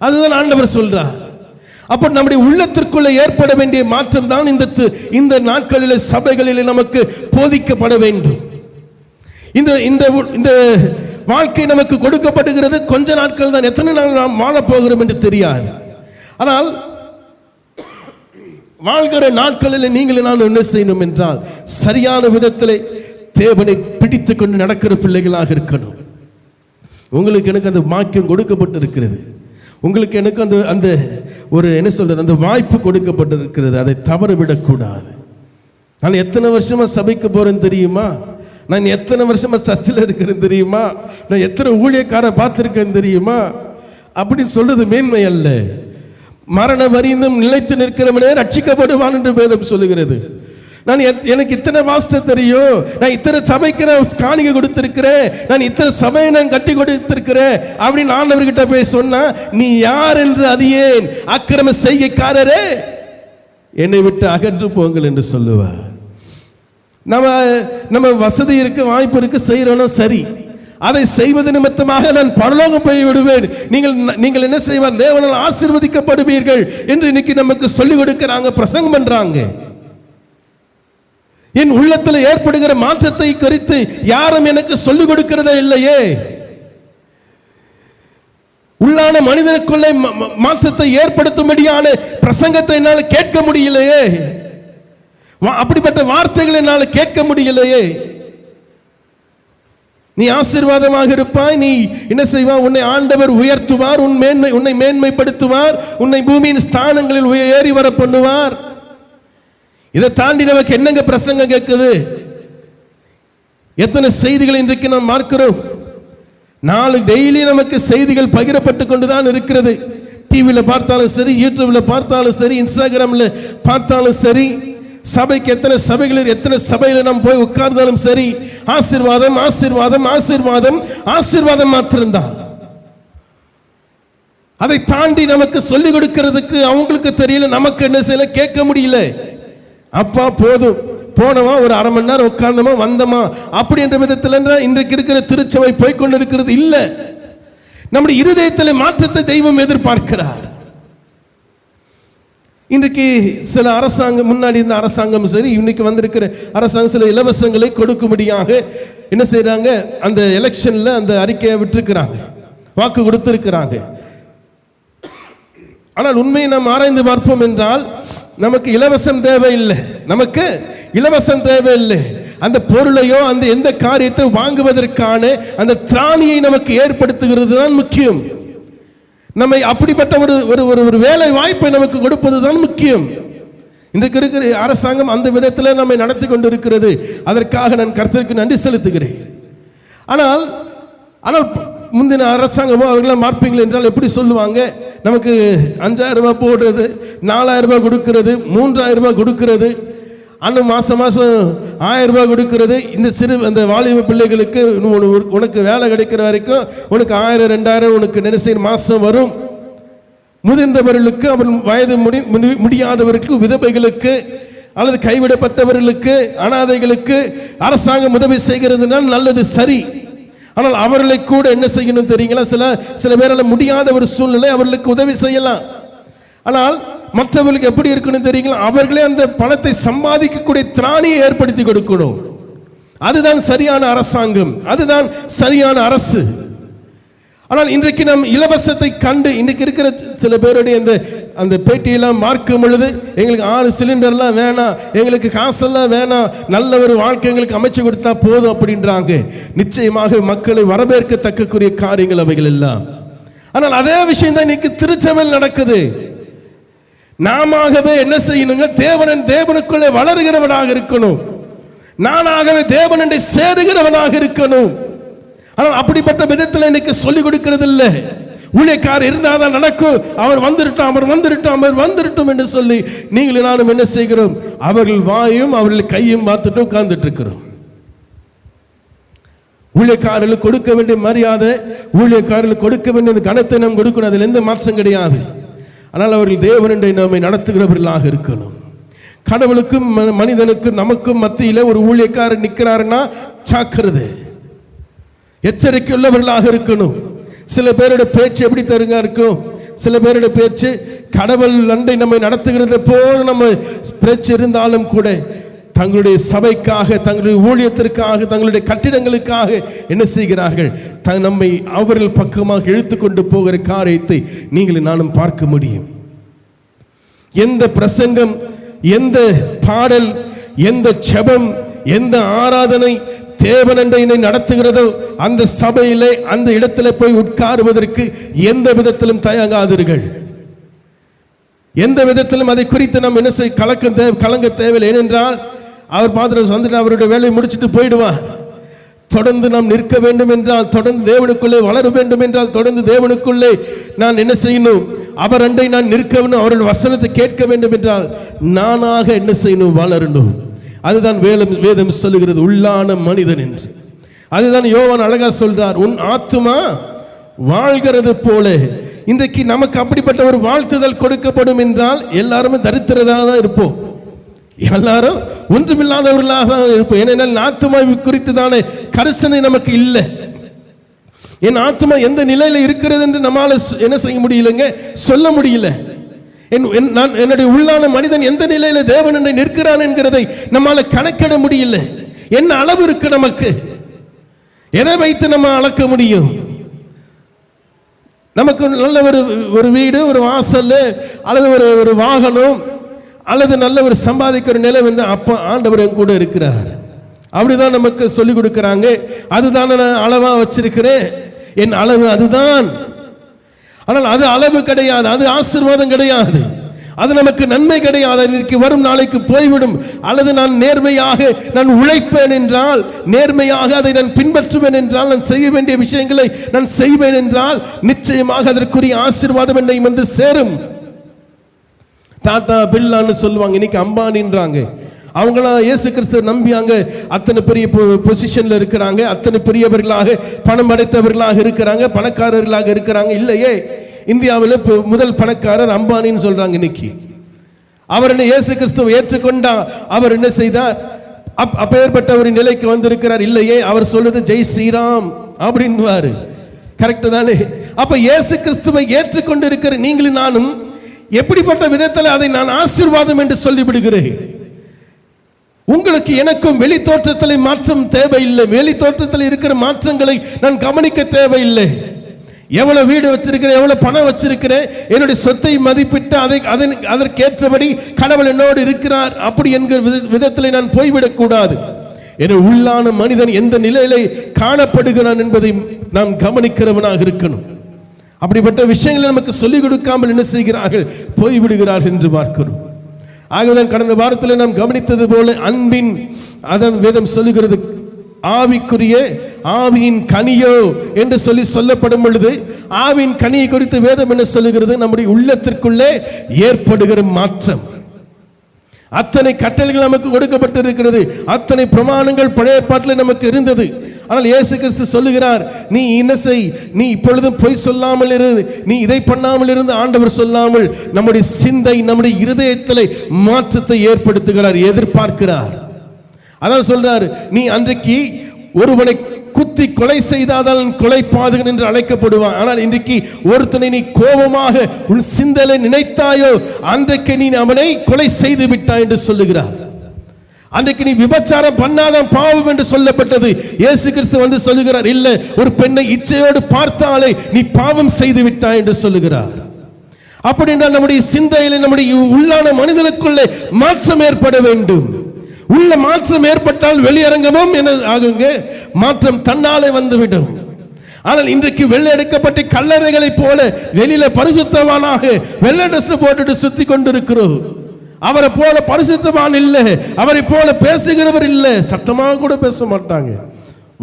அதுதான் ஆண்டவர் சொல்றார். அப்போ நம்முடைய உள்ளத்திற்குள்ள ஏற்பட வேண்டிய மாற்றம் தான் இந்த நாட்களில் சபைகளில் நமக்கு போதிக்கப்பட வேண்டும். இந்த இந்த வாழ்க்கை நமக்கு கொடுக்கப்படுகிறது கொஞ்ச நாட்கள் தான். எத்தனை நாள் நாம் வாழப் போகிறோம் என்று தெரியாது. ஆனால் வாழ்கிற நாட்களில் நீங்கள் நான் என்ன செய்யணும் என்றால் சரியான விதத்தில் தேவனை பிடித்து கொண்டு நடக்கிற பிள்ளைகளாக இருக்கணும். உங்களுக்கு எனக்கு அந்த வாக்கியம் கொடுக்கப்பட்டிருக்கிறது. உங்களுக்கு எனக்கு அந்த ஒரு என்ன சொல்றது, அந்த வாய்ப்பு கொடுக்கப்பட்டிருக்கிறது. அதை தவறவிடக்கூடாது. நான் எத்தனை வருஷமா சபைக்கு போறேன்னு தெரியுமா? நான் எத்தனை வருஷமா சர்ச்சில் இருக்கிறேன் தெரியுமா? நான் எத்தனை ஊழியக்கார பார்த்திருக்கேன் தெரியுமா? அப்படின்னு சொல்றது மேன்மை அல்ல. மரண வரிந்தும் நிலைத்து நிற்கிறவனே ரட்சிக்கப்படுவான் என்று வேதம் சொல்லுகிறது. நான் எனக்கு இத்தனை வாஸ்தம் தெரியும், நான் இத்தனை சபைக்கு நான் காணிக்கை கொடுத்திருக்கிறேன், நான் இத்தனை சபையை நான் கட்டி கொடுத்திருக்கிறேன் அப்படின்னு ஆண்டவர்கிட்ட போய் சொன்னா, நீ யார் என்று அறியேன், அக்கிரம செய்கைக்காரரே என்னை விட்டு அகன்று போங்கள் என்று சொல்லுவார். நம்ம வசதி இருக்கு, வாய்ப்பு இருக்கு, செய்யறோம்னா சரி. அதை செய்வது நிமித்தமாக நான் பரலோகம் போய் விடுவேன், நீங்கள் என்ன செய்வார், தேவனால் ஆசீர்வதிக்கப்படுவீர்கள் என்று இன்னைக்கு நமக்கு சொல்லிக் கொடுக்கிறாங்க, பிரசங்கம் பண்றாங்க. என் உள்ளத்தில் ஏற்படுகிற மாற்றத்தை குறித்து யாரும் எனக்கு சொல்லிக் கொடுக்கிறதே இல்லையே. உள்ளான மனிதனுக்குள்ளே மாற்றத்தை ஏற்படுத்தும்படியான பிரசங்கத்தை என்னால் கேட்க முடியலையே. அப்படிப்பட்ட வார்த்தைகளை என்னால் கேட்க முடியலையே. நீ ஆசீர்வாதமாக இருப்பாய், நீ என்ன செய்வாய், உன்னை ஆண்டவர் உயர்த்துவார், உன்னை மேன்மைப்படுத்துவார், உன்னை பூமியின் ஸ்தானங்களில் ஏறி வர பண்ணுவார். இதை தாண்டி நமக்கு என்னங்க பிரசங்கம் கேட்குது? எத்தனை செய்திகள் இன்றைக்கு நாம் பார்க்கிறோம். டெய்லி நமக்கு செய்திகள் பகிரப்பட்டு கொண்டுதான் இருக்கிறது. டிவியில் பார்த்தாலும் சரி, யூடியூப்ல பார்த்தாலும் சரி, இன்ஸ்டாகிராம்ல பார்த்தாலும் சரி, சபைக்கு எத்தனை சபைகளில் எத்தனை சபையில் நாம் போய் உட்கார்ந்தாலும் சரி, ஆசீர்வாதம் ஆசீர்வாதம் ஆசீர்வாதம் ஆசீர்வாதம் மாத்திரம்தான். அதை தாண்டி நமக்கு சொல்லிக் கொடுக்கிறதுக்கு அவங்களுக்கு தெரியல, நமக்கு என்ன செய்யல, கேட்க முடியல. அப்பா போதும், போனவா ஒரு அரை மணி நேரம் உட்கார்ந்தமா வந்தமா அப்படின்ற விதத்தில் இன்றைக்கு இருக்கிற திருச்சபை போய்கொண்டிருக்கிறது இல்லை. நம்முடைய இருதயத்தில் மாற்றத்தை தெய்வம் எதிர்பார்க்கிறார். இன்றைக்கு சில அரசாங்கம், முன்னாடி இருந்த அரசாங்கம் சரி, இன்னைக்கு வந்திருக்கிற அரசாங்கம் சில இலவசங்களை கொடுக்கும்படியாக என்ன செய்யறாங்க, அந்த எலெக்ஷன்ல அந்த அறிக்கையை விட்டுருக்கிறாங்க, வாக்கு கொடுத்திருக்கிறாங்க. ஆனால் உண்மையை நாம் ஆராய்ந்து பார்ப்போம் என்றால் நமக்கு இலவசம் தேவையில்லை, நமக்கு இலவசம் தேவையில்லை. அந்த பொருளையோ அந்த எந்த காரியத்தை வாங்குவதற்கான அந்த திராணியை நமக்கு ஏற்படுத்துகிறது தான் முக்கியம். நம்மை அப்படிப்பட்ட ஒரு வேலை வாய்ப்பை நமக்கு கொடுப்பது தான் முக்கியம். இன்றைக்கு இருக்கிற அரசாங்கம் அந்த விதத்தில் நம்மை நடத்தி கொண்டு இருக்கிறது. அதற்காக நான் கர்த்தருக்கு நன்றி செலுத்துகிறேன். ஆனால் முந்தின அரசாங்கமோ அவர்களாம் மார்பிங்கள் என்றால் எப்படி சொல்லுவாங்க, நமக்கு 5000 ரூபாய் போடுறது, 4000 ரூபாய் கொடுக்கிறது, 3000 ரூபாய் கொடுக்கிறது, அன்னும் மாதம் 1000 ரூபாய் கொடுக்கிறது. இந்த அந்த வாலிப பிள்ளைகளுக்கு உனக்கு வேலை கிடைக்கிற வரைக்கும் உனக்கு 1000 2000 உனக்கு நினைச்ச மாதம் வரும். முதிர்ந்தவர்களுக்கு, அவர் வயது முடியாதவர்களுக்கு, விதவைகளுக்கு அல்லது கைவிடப்பட்டவர்களுக்கு, அனாதைகளுக்கு அரசாங்கம் உதவி செய்கிறதுனால் நல்லது, சரி. ஆனால் அவர்களை கூட என்ன செய்யணும் தெரியுங்களா, சில பேரால் முடியாத ஒரு சூழ்நிலை, அவர்களுக்கு உதவி செய்யலாம். ஆனால் மற்றவர்களுக்கு எப்படி இருக்கணும் தெரியுங்களா, அவர்களே அந்த பணத்தை சம்பாதிக்கக்கூடிய திராணியை ஏற்படுத்தி கொடுக்கணும். அதுதான் சரியான அரசாங்கம், அதுதான் சரியான அரசு. ஆனால் இன்றைக்கு நாம் இலவசத்தை கண்டு இன்றைக்கு இருக்கிற சில பேருடைய அந்த பேட்டியெல்லாம் பார்க்கும் பொழுது, எங்களுக்கு 6 சிலிண்டர்லாம் வேணாம், எங்களுக்கு காசெல்லாம் வேணாம், நல்ல ஒரு வாழ்க்கை எங்களுக்கு அமைச்சு கொடுத்தா போதும் அப்படின்றாங்க. நிச்சயமாக மக்களை வரவேற்கத்தக்கக்கூடிய காரியங்கள் அவைகள் எல்லாம். ஆனால் அதே விஷயம் தான் இன்னைக்கு திருச்சபையில் நடக்குது. நாமவே என்ன செய்யணுங்க, தேவனுக்குள்ளே வளருகிறவனாக இருக்கணும், நானாகவே தேவனண்டை சேருகிறவனாக இருக்கணும். ஆனால் அப்படிப்பட்ட விதத்தில் இன்னைக்கு சொல்லிக் கொடுக்கிறது இல்லை. ஊழியக்காரர் இருந்தாதான் நடக்கும், அவர் வந்துருட்டும் என்று சொல்லி நீங்கள் நானும் என்ன செய்கிறோம், அவர்கள் வாயும் அவர்கள் கையும் பார்த்துட்டு உட்கார்ந்துட்டு இருக்கிறோம். ஊழியக்காரர்களுக்கு கொடுக்க வேண்டிய மரியாதை, ஊழியக்காரர்களுக்கு கொடுக்க வேண்டிய கனத்தை நாம் கொடுக்கணும், அதில் எந்த மாற்றம் கிடையாது. ஆனால் அவர்கள் தேவனண்டை நம்மை நடத்துகிறவர்களாக இருக்கணும். கடவுளுக்கும் மனிதனுக்கும் நமக்கும் மத்தியில் ஒரு ஊழியக்காரர் நிற்கிறாருன்னா ஜாக்கிரதை, எச்சரிக்கை உள்ளவர்களாக இருக்கணும். சில பேருடைய பேச்சு எப்படி தருங்க இருக்கும், சில பேருடைய பேச்சு கடவுள் அண்டை நம்மை நடத்துகிறது போல நம்ம பிரச்சனை இருந்தாலும் கூட தங்களுடைய சபைக்காக, தங்களுடைய ஊழியத்திற்காக, தங்களுடைய கட்டிடங்களுக்காக என்ன செய்கிறார்கள்? நம்மை அவர்கள் பக்கமாக இழுத்து கொண்டு போகிற காரியத்தை நீங்கள் நானும் பார்க்க முடியும். எந்த பிரசங்கம், எந்த பாடல், எந்த ஜெபம், எந்த ஆராதனை தேவனண்டை நடத்துகிறதோ அந்த சபையிலே, அந்த இடத்துல போய் உட்காருவதற்கு எந்த விதத்திலும் தயங்காதீர்கள். எந்த விதத்திலும் அதை குறித்து நாம் என்ன செய்ய கலங்க தேவையில்லை. ஏனென்றால் அவர் பாத்திரம் வந்துட்டு அவருடைய வேலையை முடிச்சுட்டு போயிடுவார். தொடர்ந்து நாம் நிற்க வேண்டும் என்றால், தொடர்ந்து தேவனுக்குள்ளே வளர வேண்டும் என்றால், தொடர்ந்து தேவனுக்குள்ளே நான் என்ன செய்யணும்? அவர் அண்டை நான் நிற்க வேண்டும், அவருடைய வசனத்தை கேட்க வேண்டும் என்றால் நானாக என்ன செய்யணும்? வளரணும். அதுதான் வேதம் சொல்லுகிறது, உள்ளான மனிதன் என்று. அதுதான் யோவான் அழகா சொல்றார், உன் ஆத்துமா வாழ்கிறது போல. இன்றைக்கு நமக்கு அப்படிப்பட்ட ஒரு வாழ்த்துதல் கொடுக்கப்படும் என்றால் எல்லாருமே தரித்திரதாக தான் இருப்போம், எல்லாரும் ஒன்றுமில்லாதவர்களாக இருப்போம். ஏனென்றால் ஆத்துமா குறித்து தானே கரிசனை நமக்கு இல்லை. என் ஆத்துமா எந்த நிலையில இருக்கிறது என்று நம்மால என்ன செய்ய முடியலங்க, சொல்ல முடியல. என்னுடைய உள்ளான மனிதன் எந்த நிலையில தேவன் என்னை நிற்கிறான் என்கிறதை நம்மால கணக்கிட முடியல. என்ன அளவு இருக்கு நமக்கு? எதை வைத்து நம்ம அளக்க முடியும்? நமக்கு நல்ல ஒரு வீடு, ஒரு வாசல், அல்லது ஒரு வாகனம், அல்லது நல்ல ஒரு சம்பாதிக்கிற நிலை வந்து அப்ப ஆண்டவர் கூட இருக்கிறார். அப்படிதான் நமக்கு சொல்லிக் கொடுக்கிறாங்க. அதுதான் நான் அளவா வச்சிருக்கிறேன், என் அளவு அதுதான். ஆனால் அது அளவு கிடையாது, அது ஆசீர்வாதம் கிடையாது, அது நமக்கு நன்மை கிடையாது. இன்னைக்கு வரும் நாளைக்கு போய்விடும். அல்லது நான் நேர்மையாக நான் உழைப்பேன் என்றால், நேர்மையாக அதை நான் பின்பற்றுவேன் என்றால், நான் செய்ய வேண்டிய விஷயங்களை நான் செய்வேன் என்றால் நிச்சயமாக அதற்குரிய ஆசீர்வாதம் என்னை வந்து சேரும். டாடா பிர்லான்னு சொல்லுவாங்க, இன்னைக்கு அம்பானின்றாங்க. அவங்களாம் இயேசு கிறிஸ்துவ நம்பியாங்க, அத்தனை பெரிய பொசிஷன்ல இருக்கிறாங்க, அத்தனை பெரியவர்களாக பணம் அடைத்தவர்களாக இருக்கிறாங்க, பணக்காரர்களாக இருக்கிறாங்க. இல்லையே, இந்தியாவில் முதல் பணக்காரர் அம்பானின்னு சொல்றாங்க. இன்னைக்கு அவர் என்ன இயேசு கிறிஸ்துவை ஏற்றுக்கொண்டா அவர் என்ன செய்தார்? அப்பேற்பட்ட ஒரு நிலைக்கு வந்திருக்கிறார். இல்லையே, அவர் சொல்றது ஜெய் ஸ்ரீராம் அப்படின்வாரு. கரெக்ட் தானே? அப்ப இயேசு கிறிஸ்துவை ஏற்றுக்கொண்டு இருக்கிற நீங்களும் நானும் எப்படிப்பட்ட விதத்தில் அதை நான் ஆசீர்வாதம் என்று சொல்லிவிடுகிறேன். உங்களுக்கு எனக்கும் வெளி தோற்றத்தில் மாற்றம் தேவையில்லை. வெளி தோற்றத்தில் இருக்கிற மாற்றங்களை நான் கவனிக்க தேவையில்லை. எவ்வளவு வீடு வச்சிருக்கிறேன், எவ்வளவு பணம் வச்சிருக்கிறேன், என்னுடைய சொத்தை மதிப்பிட்டு அதற்கேற்றபடி கடவுள் என்னோடு இருக்கிறார் அப்படி என்கிற விதத்தில் நான் போய்விடக் கூடாது. என உள்ளான மனிதன் எந்த நிலையிலே காணப்படுகிறான் என்பதை நாம் கவனிக்கிறவனாக இருக்கணும். அப்படிப்பட்ட விஷயங்களை நமக்கு சொல்லிக் கொடுக்காமல் என்ன செய்கிறார்கள்? போய்விடுகிறார்கள் என்று பார்க்கிறோம். ஆகவே கடந்த வாரத்தில் நாம் கவனித்தது போல அன்பின், அதான் வேதம் சொல்லுகிறது, ஆவிக்குரிய ஆவியின் கனியோ என்று சொல்லப்படும் பொழுது, ஆவியின் கனியை குறித்து வேதம் என்ன சொல்லுகிறது? நம்முடைய உள்ளத்திற்குள்ளே ஏற்படுகிற மாற்றம். அத்தனை கட்டளைகள் நமக்கு கொடுக்கப்பட்டிருக்கிறது, அத்தனை பிரமாணங்கள் பழைய பாட்டில் நமக்கு இருந்தது. ஆனால் இயேசு கிறிஸ்து சொல்லுகிறார், நீ என்ன செய், நீ இப்பொழுதும் பொய் சொல்லாமல் இரு, நீ இதை பண்ணாமல் இருந்து. ஆண்டவர் சொல்லாமல் நம்முடைய சிந்தை, நம்முடைய இருதயத்தில் மாற்றத்தை ஏற்படுத்துகிறார், எதிர்பார்க்கிறார். அதான் சொல்றார், நீ அன்றைக்கு ஒருவனை குத்தி கொலை செய்தால் கொலை பாதகன் என்று அழைக்கப்படுவான். ஆனால் இன்றைக்கு ஒருத்தனை நீ கோபமாக உன் சிந்தனை நினைத்தாயோ அன்றைக்கு நீ அவனை கொலை செய்து விட்டாய் என்று சொல்லுகிறார். அன்றைக்கு நீ விபச்சாரம் பண்ணாதான் பாவம் என்று சொல்லப்பட்டது. இயேசு கிறிஸ்து வந்து சொல்லுகிறார், இல்ல, ஒரு பெண்ணை இச்சையோடு பார்த்தாலே நீ பாவம் செய்து விட்டாய் என்று சொல்லுகிறார். அப்படி என்றால் நம்முடைய சிந்தையிலே, நம்முடைய உள்ளான மனிதனுக்குள்ளே மாற்றம் ஏற்பட வேண்டும். உள்ள மாற்றம் ஏற்பட்டால் வெளியரங்கமும் என்ன ஆகுங்க? மாற்றம் தன்னாலே வந்துவிடும். ஆனால் இன்றைக்கு வெள்ளை எடுக்கப்பட்ட கல்லறைகளை போல வெளியில பரிசுத்தவானாக வெள்ளை ட்ரெஸ் போட்டுட்டு சுத்தி கொண்டிருக்கிறோம். அவரை போல பரிசுத்தவான் இல்லை, அவரை போல பேசுகிறவர் இல்லை. சத்தமாக கூட பேச மாட்டாங்க,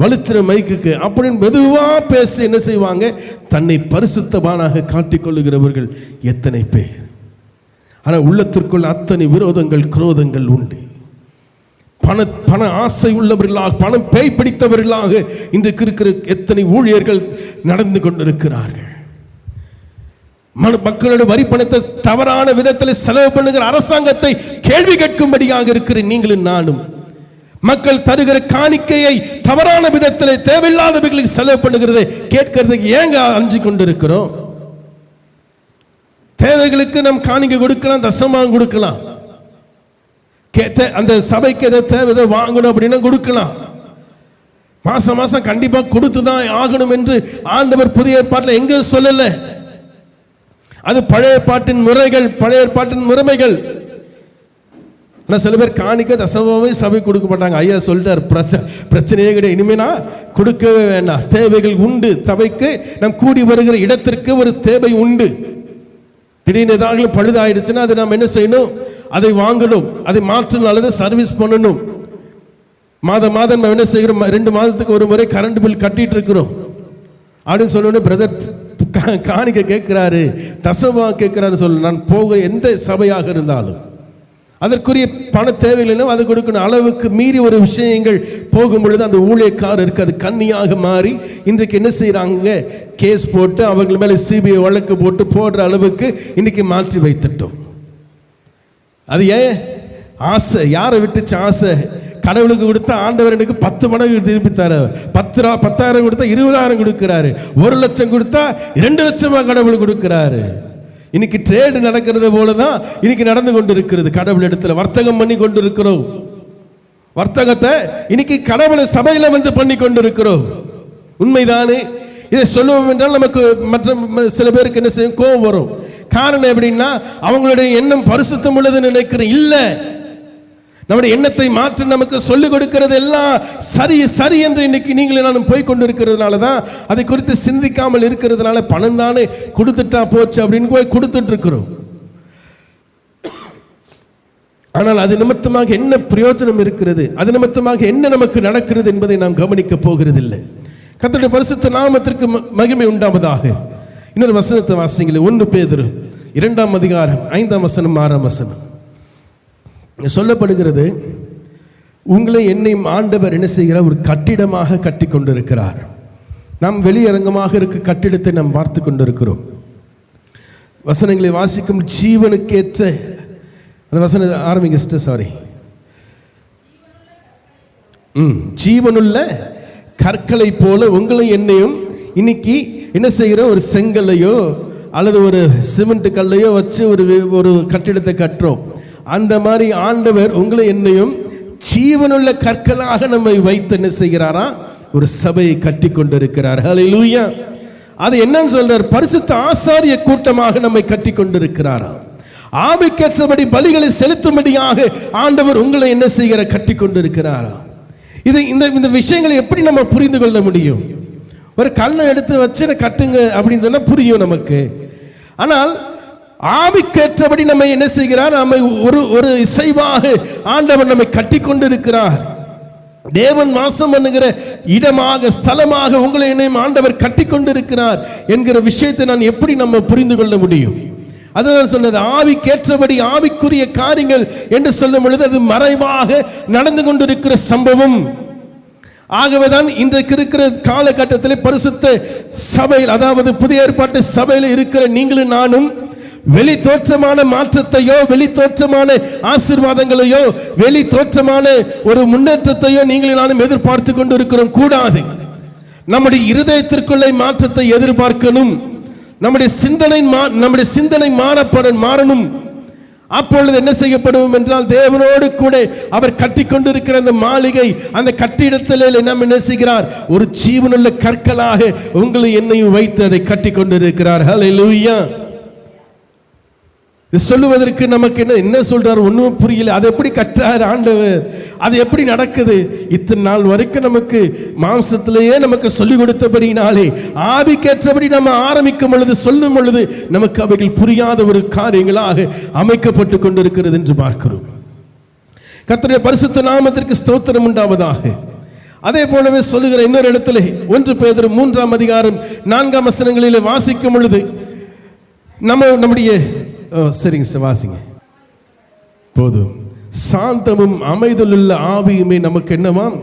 வலுத்திர மைக்குக்கு அப்படின்னு மெதுவா பேசி என்ன செய்வாங்க? தன்னை பரிசுத்தவானாக காட்டிக்கொள்ளுகிறவர்கள் எத்தனை பேர். ஆனால் உள்ளத்திற்குள் அத்தனை விரோதங்கள், குரோதங்கள் உண்டு. பண ஆசை உள்ளவர்களாக, பணம் பேய் பிடித்தவர்களாக இன்றைக்கு இருக்கிற எத்தனை ஊழியர்கள் நடந்து கொண்டிருக்கிறார்கள். மக்களுடைய வரி பணத்தை தவறான விதத்தில் செலவு பண்ணுகிற அரசாங்கத்தை கேள்வி கேட்கும்படியாக இருக்கிற நீங்களும் நானும் மக்கள் தருகிற காணிக்கையை தவறான விதத்தில் தேவையில்லாதவர்களுக்கு செலவு பண்ணுகிறதை கேட்கறதுக்கு ஏங்க அஞ்சு கொண்டிருக்கிறோம்? தேவைகளுக்கு நாம் காணிக்கை கொடுக்கலாம், தசமாகம் கொடுக்கலாம். அந்த சபைக்கு எதை தேவை எதை வாங்கணும் அப்படின்னா கொடுக்கலாம். மாசம் மாசம் கண்டிப்பா கொடுத்துதான் ஆகணும் என்று ஆண்டவர் புதிய ஏற்பாட்டில் எங்க சொல்லல. அது பழைய ஏற்பாட்டின் முறைகள், பழைய ஏற்பாட்டின் முறைமைகள். ஆனால் சில பேர் காணிக்க தசமாவே சபை கொடுக்க மாட்டாங்க. ஐயா சொல்லிட்டார், பிரச்சனையே கிடையாது, இனிமேனா கொடுக்கவே வேண்டாம். தேவைகள் உண்டு. சபைக்கு நாம் கூடி வருகிற இடத்திற்கு ஒரு தேவை உண்டு. திடீர்னு ஏதாவது பழுதாயிடுச்சுன்னா அதை நாம் என்ன செய்யணும்? அதை வாங்கணும், அதை மாற்றணும் அல்லது சர்வீஸ் பண்ணணும். மாதம் நம்ம என்ன செய்கிறோம்? 2 மாதத்துக்கு ஒரு முறை கரண்ட் பில் கட்டிட்டு இருக்கிறோம் அப்படின்னு சொல்லணும். பிரதர் காணிக்க கேட்கிறாரு, தசமா கேட்கிறாரு சொல்ல, நான் போக எந்த சபையாக இருந்தாலும் அதற்குரிய பண தேவைகள் அது கொடுக்கணும். அளவுக்கு மீறி ஒரு விஷயங்கள் போகும் பொழுது அந்த ஊழியக்காரருக்கு அது கண்ணியாக மாறி இன்றைக்கு என்ன செய்யறாங்க? கேஸ் போட்டு அவர்கள் மேலே சிபிஐ வழக்கு போட்டு போடுற அளவுக்கு இன்னைக்கு மாற்றி வைத்துட்டோம். அது ஏன்? ஆசை. யாரை விட்டுச்சு ஆசை? கடவுளுக்கு கொடுத்தா ஆண்டவர் எனக்கு 10 மடங்கு திருப்பி தர. 10,000 கொடுத்தா 20,000 கொடுக்கிறாரு. 1 லட்சம் கொடுத்தா 2 லட்சமா கடவுள் கொடுக்கிறாரு. இன்னைக்கு ட்ரேடு நடக்கிறது போலதான் இன்னைக்கு நடந்து கொண்டு இருக்கிறது. கடவுள் இடத்துல வர்த்தகம் பண்ணி கொண்டு இருக்கிறோம். வர்த்தகத்தை இன்னைக்கு கடவுளை சபையில வந்து பண்ணி கொண்டு இருக்கிறோம். உண்மைதானே? இதை சொல்லுவோம் என்றால் நமக்கு மற்ற சில பேருக்கு என்ன செய்யும்? கோபம் வரும். காரணம் எப்படின்னா, அவங்களுடைய எண்ணம் பரிசுத்தம் உள்ளதுன்னு நினைக்கிறேன். இல்ல, நம்முடைய எண்ணத்தை மாற்றி நமக்கு சொல்லிக் கொடுக்கிறது எல்லாம் சரி என்று இன்னைக்கு நீங்களும் நானும் போய் கொண்டு இருக்கிறதுனால தான், அதை குறித்து சிந்திக்காமல் இருக்கிறதுனால பணம் தானே கொடுத்துட்டா போச்சு அப்படின்னு போய் கொடுத்துட்டு இருக்கிறோம். ஆனால் அது நிமித்தமாக என்ன பிரயோஜனம் இருக்கிறது? அது நிமித்தமாக என்ன நமக்கு நடக்கிறது என்பதை நாம் கவனிக்க போகிறதில்லை. கர்த்தருடைய பரிசுத்த நாமத்திற்கு மகிமை உண்டாவதாக. இன்னொரு வசனத்தை வாசிங்களே. 1 பேதுரு 2ஆம் அதிகாரம் 5ஆம் வசனம் 6ஆம் வசனம் சொல்லப்படுகிறது, உங்களை என்னையும் ஆண்டவர் என்ன செய்கிறார்? ஒரு கட்டிடமாக கட்டி கொண்டிருக்கிறார். நாம் வெளியரங்கமாக இருக்க கட்டிடத்தை நாம் பார்த்து கொண்டிருக்கிறோம். வசனங்களை வாசிக்கும் ஜீவனுக்கேற்ற அந்த வசனம் ஆரம்பிங்க. சாரி, ஜீவனுள்ள கற்களை போல உங்களை என்னையும் இன்னைக்கு என்ன செய்கிற? ஒரு செங்கல்லையோ அல்லது ஒரு சிமெண்ட் கல்லையோ வச்சு ஒரு கட்டிடத்தை கட்டுறோம். அந்த மாதிரி ஆண்டவர் உங்களை என்னையும் ஜீவனுள்ள கற்களாக நம்மை வைத்து என்ன செய்கிறாரா? ஒரு சபையை கட்டி கொண்டிருக்கிறார். ஹல்லேலூயா. அது என்னன்னு சொல்றார்? பரிசுத்த ஆசாரிய கூட்டமாக நம்மை கட்டி கொண்டிருக்கிறாரா? ஆவிக்கேற்றபடி பலிகளை செலுத்தும்படியாக ஆண்டவர் உங்களை என்ன செய்கிற? கட்டி கொண்டிருக்கிறாரா? இந்த விஷயங்களை எப்படி நம்ம புரிந்து கொள்ள முடியும்? ஒரு கல்லை எடுத்து வச்சு கட்டுங்க அப்படின்னு சொன்னா புரியும் நமக்கு. ஆனால் ஆவிக்கேற்றபடி நம்ம என்ன செய்கிறார்? நம்மை ஒரு இசைவாக ஆண்டவர் நம்மை கட்டி கொண்டிருக்கிறார். தேவன் வாசம் பண்ணுகிற இடமாக, ஸ்தலமாக உங்களை என்னையும் ஆண்டவர் கட்டி கொண்டிருக்கிறார் என்கிற விஷயத்தை நான் எப்படி நம்ம புரிந்து கொள்ள முடியும்? அதுதான் சொன்னது, ஆவிக்கேற்றபடி ஆவிக்குரிய காரியங்கள் என்று சொல்லும் பொழுது அது மறைவாக நடந்து கொண்டிருக்கிற சம்பவம். ஆகவேதான் இன்றைக்கு இருக்கிற காலகட்டத்தில் பரிசுத்த சபையில், அதாவது புதிய ஏற்பாட்டு சபையில் இருக்கிற நீங்களும் நானும் வெளி தோற்றமான மாற்றத்தையோ, வெளி தோற்றமான ஆசீர்வாதங்களையோ, வெளி தோற்றமான ஒரு முன்னேற்றத்தையோ நீங்களும் நானும் எதிர்பார்த்து கொண்டு இருக்கிறோம். கூடாது. நம்முடைய இருதயத்திற்குள்ளே மாற்றத்தை எதிர்பார்க்கணும். நம்முடைய சிந்தனை மாறணும். அப்பொழுது என்ன செய்யப்படும் என்றால், தேவனோடு கூட அவர் கட்டி கொண்டிருக்கிற அந்த மாளிகை, அந்த கட்டிடத்தில் நம்ம என்ன செய்கிறார்? ஒரு ஜீவனுள்ள கற்களாக உங்களை என்னையும் வைத்து அதை கட்டி கொண்டிருக்கிறார். ஹல்லேலூயா. சொல்லுவதற்கு நமக்கு என்ன சொல்றாரு? ஒன்றும் புரியல. அது எப்படி கட்டுறாரு ஆண்டவர்? அது எப்படி நடக்குது? இத்தனை நாள் வரைக்கும் நமக்கு மாம்சத்திலேயே நமக்கு சொல்லிக் கொடுத்தபடினாலே ஆவிக்கேற்றபடி நம்ம ஆரம்பிக்கும் பொழுது, சொல்லும் பொழுது நமக்கு அவைகள் புரியாத ஒரு காரியங்களாக அமைக்கப்பட்டு கொண்டிருக்கிறது என்று பார்க்கிறோம். கர்த்தருடைய பரிசுத்த நாமத்திற்கு ஸ்தோத்திரம் உண்டாவதாக. அதே போலவே சொல்லுகிற இன்னொரு இடத்துல 1 பேதுரு 3ஆம் அதிகாரம் 4ஆம் வசனங்களில் வாசிக்கும் பொழுது நம்முடைய சரிங்க சார், வாசிங்க. போதும். சாந்தமும் அமைதலுள்ள ஆவியுமே நமக்கு என்னவாம்?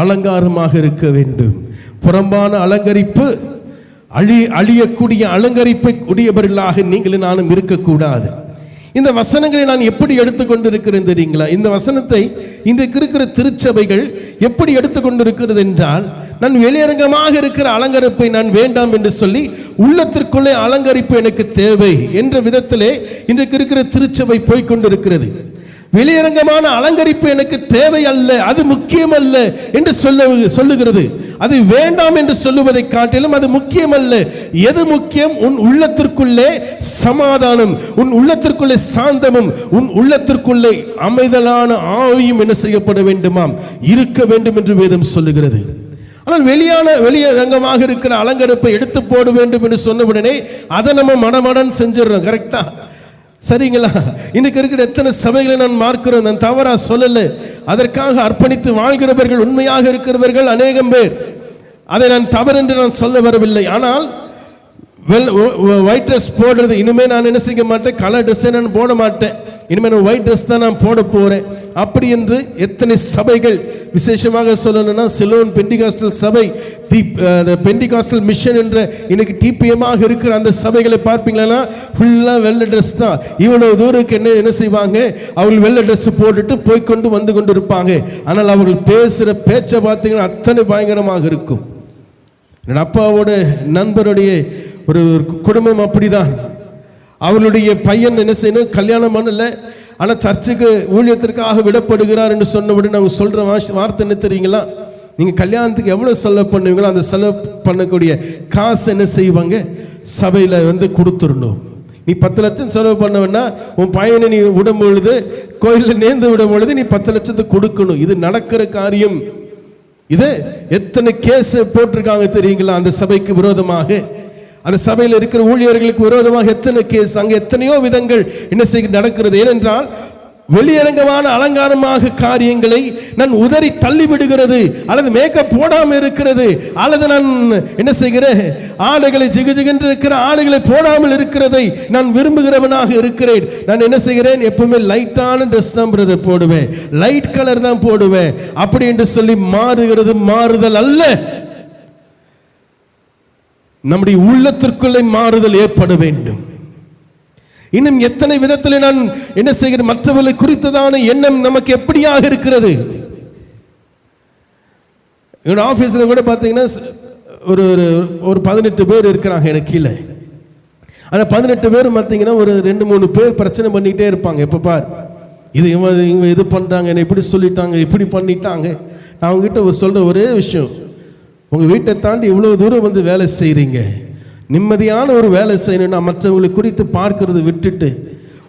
அலங்காரமாக இருக்க வேண்டும். புறம்பான அலங்கரிப்பு, அழியக்கூடிய அலங்கரிப்பை உடையவர்களாக நீங்களும் நானும் இருக்கக்கூடாது. இந்த வசனங்களை நான் எப்படி எடுத்துக்கொண்டிருக்கிறேன் தெரியுங்களா? இந்த வசனத்தை இன்றைக்கு இருக்கிற திருச்சபைகள் எப்படி எடுத்துக்கொண்டிருக்கிறது என்றால், நான் வெளியரங்கமாக இருக்கிற அலங்கரிப்பை நான் வேண்டாம் என்று சொல்லி உள்ளத்திற்குள்ளே அலங்கரிப்பு எனக்கு தேவை என்ற விதத்திலே இன்றைக்கு இருக்கிற திருச்சபை போய்கொண்டிருக்கிறது. வெளியரங்கமான அலங்கரிப்பு எனக்கு தேவை அல்ல, அது முக்கியம் அல்ல என்று சொல்லுகிறது. அது வேண்டாம் என்று சொல்லுவதை காட்டிலும் அது முக்கியம் அல்ல. எது முக்கியம்? உன் உள்ளத்திற்குள்ளே சமாதானம், உன் உள்ளத்திற்குள்ளே சாந்தமும், உன் உள்ளத்திற்குள்ளே அமைதலான ஆவியும் என்ன செய்யப்பட வேண்டுமாம், இருக்க வேண்டும் என்று வேதம் சொல்லுகிறது. ஆனால் வெளியரங்கமாக இருக்கிற அலங்கரிப்பை எடுத்து போட வேண்டும் என்று சொன்ன உடனே அதை நம்ம மடமடன் செஞ்சிடறோம். கரெக்டா? சரிங்களா? இன்னைக்கு இருக்கிற எத்தனை சபைகளை நான் பார்க்கிறோம். நான் தவறா சொல்லல. அதற்காக அர்ப்பணித்து வாழ்கிறவர்கள், உண்மையாக இருக்கிறவர்கள் அநேகம் பேர். அதை நான் தவறு என்று நான் சொல்ல வரவில்லை. ஆனால் ஒயிட் ட்ரெஸ் போடுறது இனிமேல் நான் என்ன செய்ய மாட்டேன், கலர் ட்ரெஸ்ஸை நான் போட மாட்டேன், இனிமேல் நான் ஒயிட் ட்ரெஸ் தான் நான் போட போகிறேன் அப்படி என்று எத்தனை சபைகள், விசேஷமாக சொல்லணும்னா சிலோன் பெண்டிகாஸ்டல் சபை, பெண்டிகாஸ்டல் மிஷன் என்ற இன்னைக்கு டிபிஎமாக இருக்கிற அந்த சபைகளை பார்ப்பீங்களா, ஃபுல்லாக வெள்ளை ட்ரெஸ் தான். இவ்வளோ தூரத்துக்கு என்ன செய்வாங்க, அவர்கள் வெள்ளை ட்ரெஸ் போட்டுட்டு போய்கொண்டு வந்து கொண்டு இருப்பாங்க. ஆனால் அவர்கள் பேசுகிற பேச்சை பார்த்தீங்கன்னா அத்தனை பயங்கரமாக இருக்கும். என் அப்பாவோட நண்பருடைய ஒரு குடும்பம் அப்படிதான். அவளுடைய பையன் என்ன செய்யணும், கல்யாணம் பண்ணல, ஆனால் சர்ச்சுக்கு ஊழியத்திற்காக விடப்படுகிறார் என்று சொன்ன உடனே அவங்க சொல்கிற வார்த்தை என்ன தெரியுங்களா, நீங்கள் கல்யாணத்துக்கு எவ்வளோ செலவு பண்ணுவீங்களோ அந்த செலவு பண்ணக்கூடிய காசு என்ன செய்வாங்க, சபையில் வந்து கொடுத்துடணும். நீ 10 லட்சம் செலவு பண்ணவன்னா உன் பையனை நீ விடும் பொழுது, கோயிலில் நேர்ந்து விடும் பொழுது நீ 10 லட்சத்தை கொடுக்கணும். இது நடக்கிற காரியம். இது எத்தனை கேஸ் போட்டிருக்காங்க தெரியுங்களா அந்த சபைக்கு விரோதமாக, அந்த சபையில் இருக்கிற ஊழியர்களுக்கு விரோதமாக எத்தனை கேஸ், அங்கே எத்தனையோ விதங்கள் என்ன செய்ய நடக்கிறது. ஏனென்றால் வெளியரங்கமான அலங்காரமாக காரியங்களை நான் உதறி தள்ளிவிடுகிறது, அல்லது மேக்கப் போடாமல் இருக்கிறது, அல்லது நான் என்ன செய்கிறேன், ஆடைகளை ஜிகுஜிகென்று இருக்கிற ஆடைகளை போடாமல் இருக்கிறதை நான் விரும்புகிறவனாக இருக்கிறேன். நான் என்ன செய்கிறேன், எப்பவுமே லைட்டான ட்ரெஸ் தான் பிரதர் போடுவேன், லைட் கலர் தான் போடுவேன் அப்படி என்று சொல்லி மாறுகிறது. மாறுதல் அல்ல, நம்முடைய உள்ளத்திற்குள்ளே மாறுதல் ஏற்பட வேண்டும். இன்னும் எத்தனை விதத்தில் நான் என்ன செய்கிறேன், மற்றவர்களை குறித்ததான எண்ணம் நமக்கு எப்படியாக இருக்கிறது. என்னோட ஆஃபீஸில் கூட பார்த்தீங்கன்னா ஒரு 18 பேர் இருக்கிறாங்க எனக்கு கீழே. அந்த 18 பேர் பார்த்தீங்கன்னா ஒரு 2-3 பேர் பிரச்சனை பண்ணிக்கிட்டே இருப்பாங்க. எப்போ பார் இது இவங்க இது பண்ணுறாங்க, என்னை இப்படி சொல்லிட்டாங்க, இப்படி பண்ணிட்டாங்க. நான் அவங்ககிட்ட சொல்கிற ஒரே விஷயம், உங்கள் வீட்டை தாண்டி இவ்வளோ தூரம் வந்து வேலை செய்கிறீங்க, நிம்மதியான ஒரு வேலை செய்யணும்னா மற்றவங்களை குறித்து பார்க்கறது விட்டுட்டு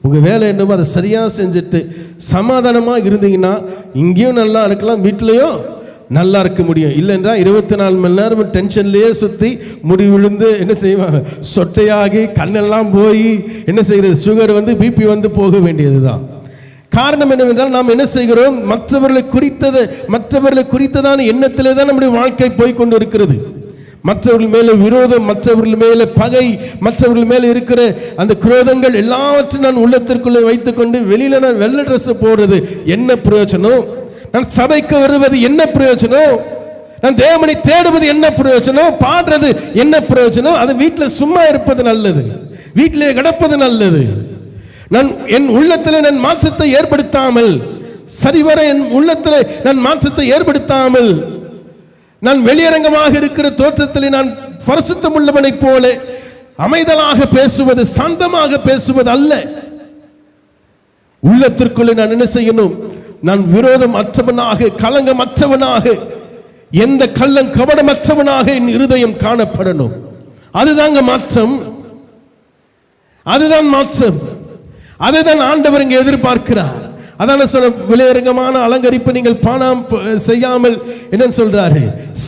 உங்கள் வேலை என்னவோ அதை சரியாக செஞ்சுட்டு சமாதானமாக இருந்தீங்கன்னா இங்கேயும் நல்லா இருக்கலாம், வீட்டிலையும் நல்லா இருக்க முடியும். இல்லைன்றா 24 மணி நேரம் டென்ஷன்லேயே சுற்றி முடி விழுந்து என்ன செய்வாங்க, சொட்டையாகி கண்ணெல்லாம் போய் என்ன செய்கிறது, சுகர் வந்து பிபி வந்து போக வேண்டியது தான். காரணம் என்னவென்றால் நாம் என்ன செய்கிறோம், மற்றவர்களை குறித்ததான எண்ணத்திலே தான் நம்முடைய வாழ்க்கை போய்கொண்டு இருக்கிறது. மற்றவர்கள் மேலே விரோதம், மற்றவர்கள் மேலே பகை, மற்றவர்கள் மேலே இருக்கிற அந்த குரோதங்கள் எல்லாவற்றையும் நான் உள்ளத்திற்குள்ளே வைத்துக்கொண்டு வெளியில நான் வெள்ளை ட்ரெஸ் போடுறது என்ன பிரயோஜனம்? நான் சபைக்கு வருவது என்ன பிரயோஜனம்? நான் தேவனை தேடுவது என்ன பிரயோஜனம்? பாடுறது என்ன பிரயோஜனம்? அது வீட்டில் சும்மா இருப்பது நல்லது, வீட்டிலே கிடப்பது நல்லது. நான் என் உள்ளத்தில் நான் மாற்றத்தை ஏற்படுத்தாமல், சரிவர என் உள்ளத்தில் நான் மாற்றத்தை ஏற்படுத்தாமல், நான் வெளியரங்கமாக இருக்கிற தோற்றத்தில் நான் பரிசுத்தம் உள்ளவனை போல அமைதலாக பேசுவது, சாந்தமாக பேசுவது அல்ல. உள்ளத்திற்குள்ளே நான் என்ன செய்யணும், நான் விரோதம் அற்றவனாக, கலங்கமற்றவனாக, எந்த கள்ளம் கபடமற்றவனாக என் இருதயம் காணப்படணும். அதுதாங்க மாற்றம், அதுதான் மாற்றம், அதுதான் ஆண்டவர் இங்கே எதிர்பார்க்கிறார். அதான சொல்ல, வெளியரங்கமான அலங்கரிப்பு நீங்கள் செய்யாமல் என்ன சொல்றாரு,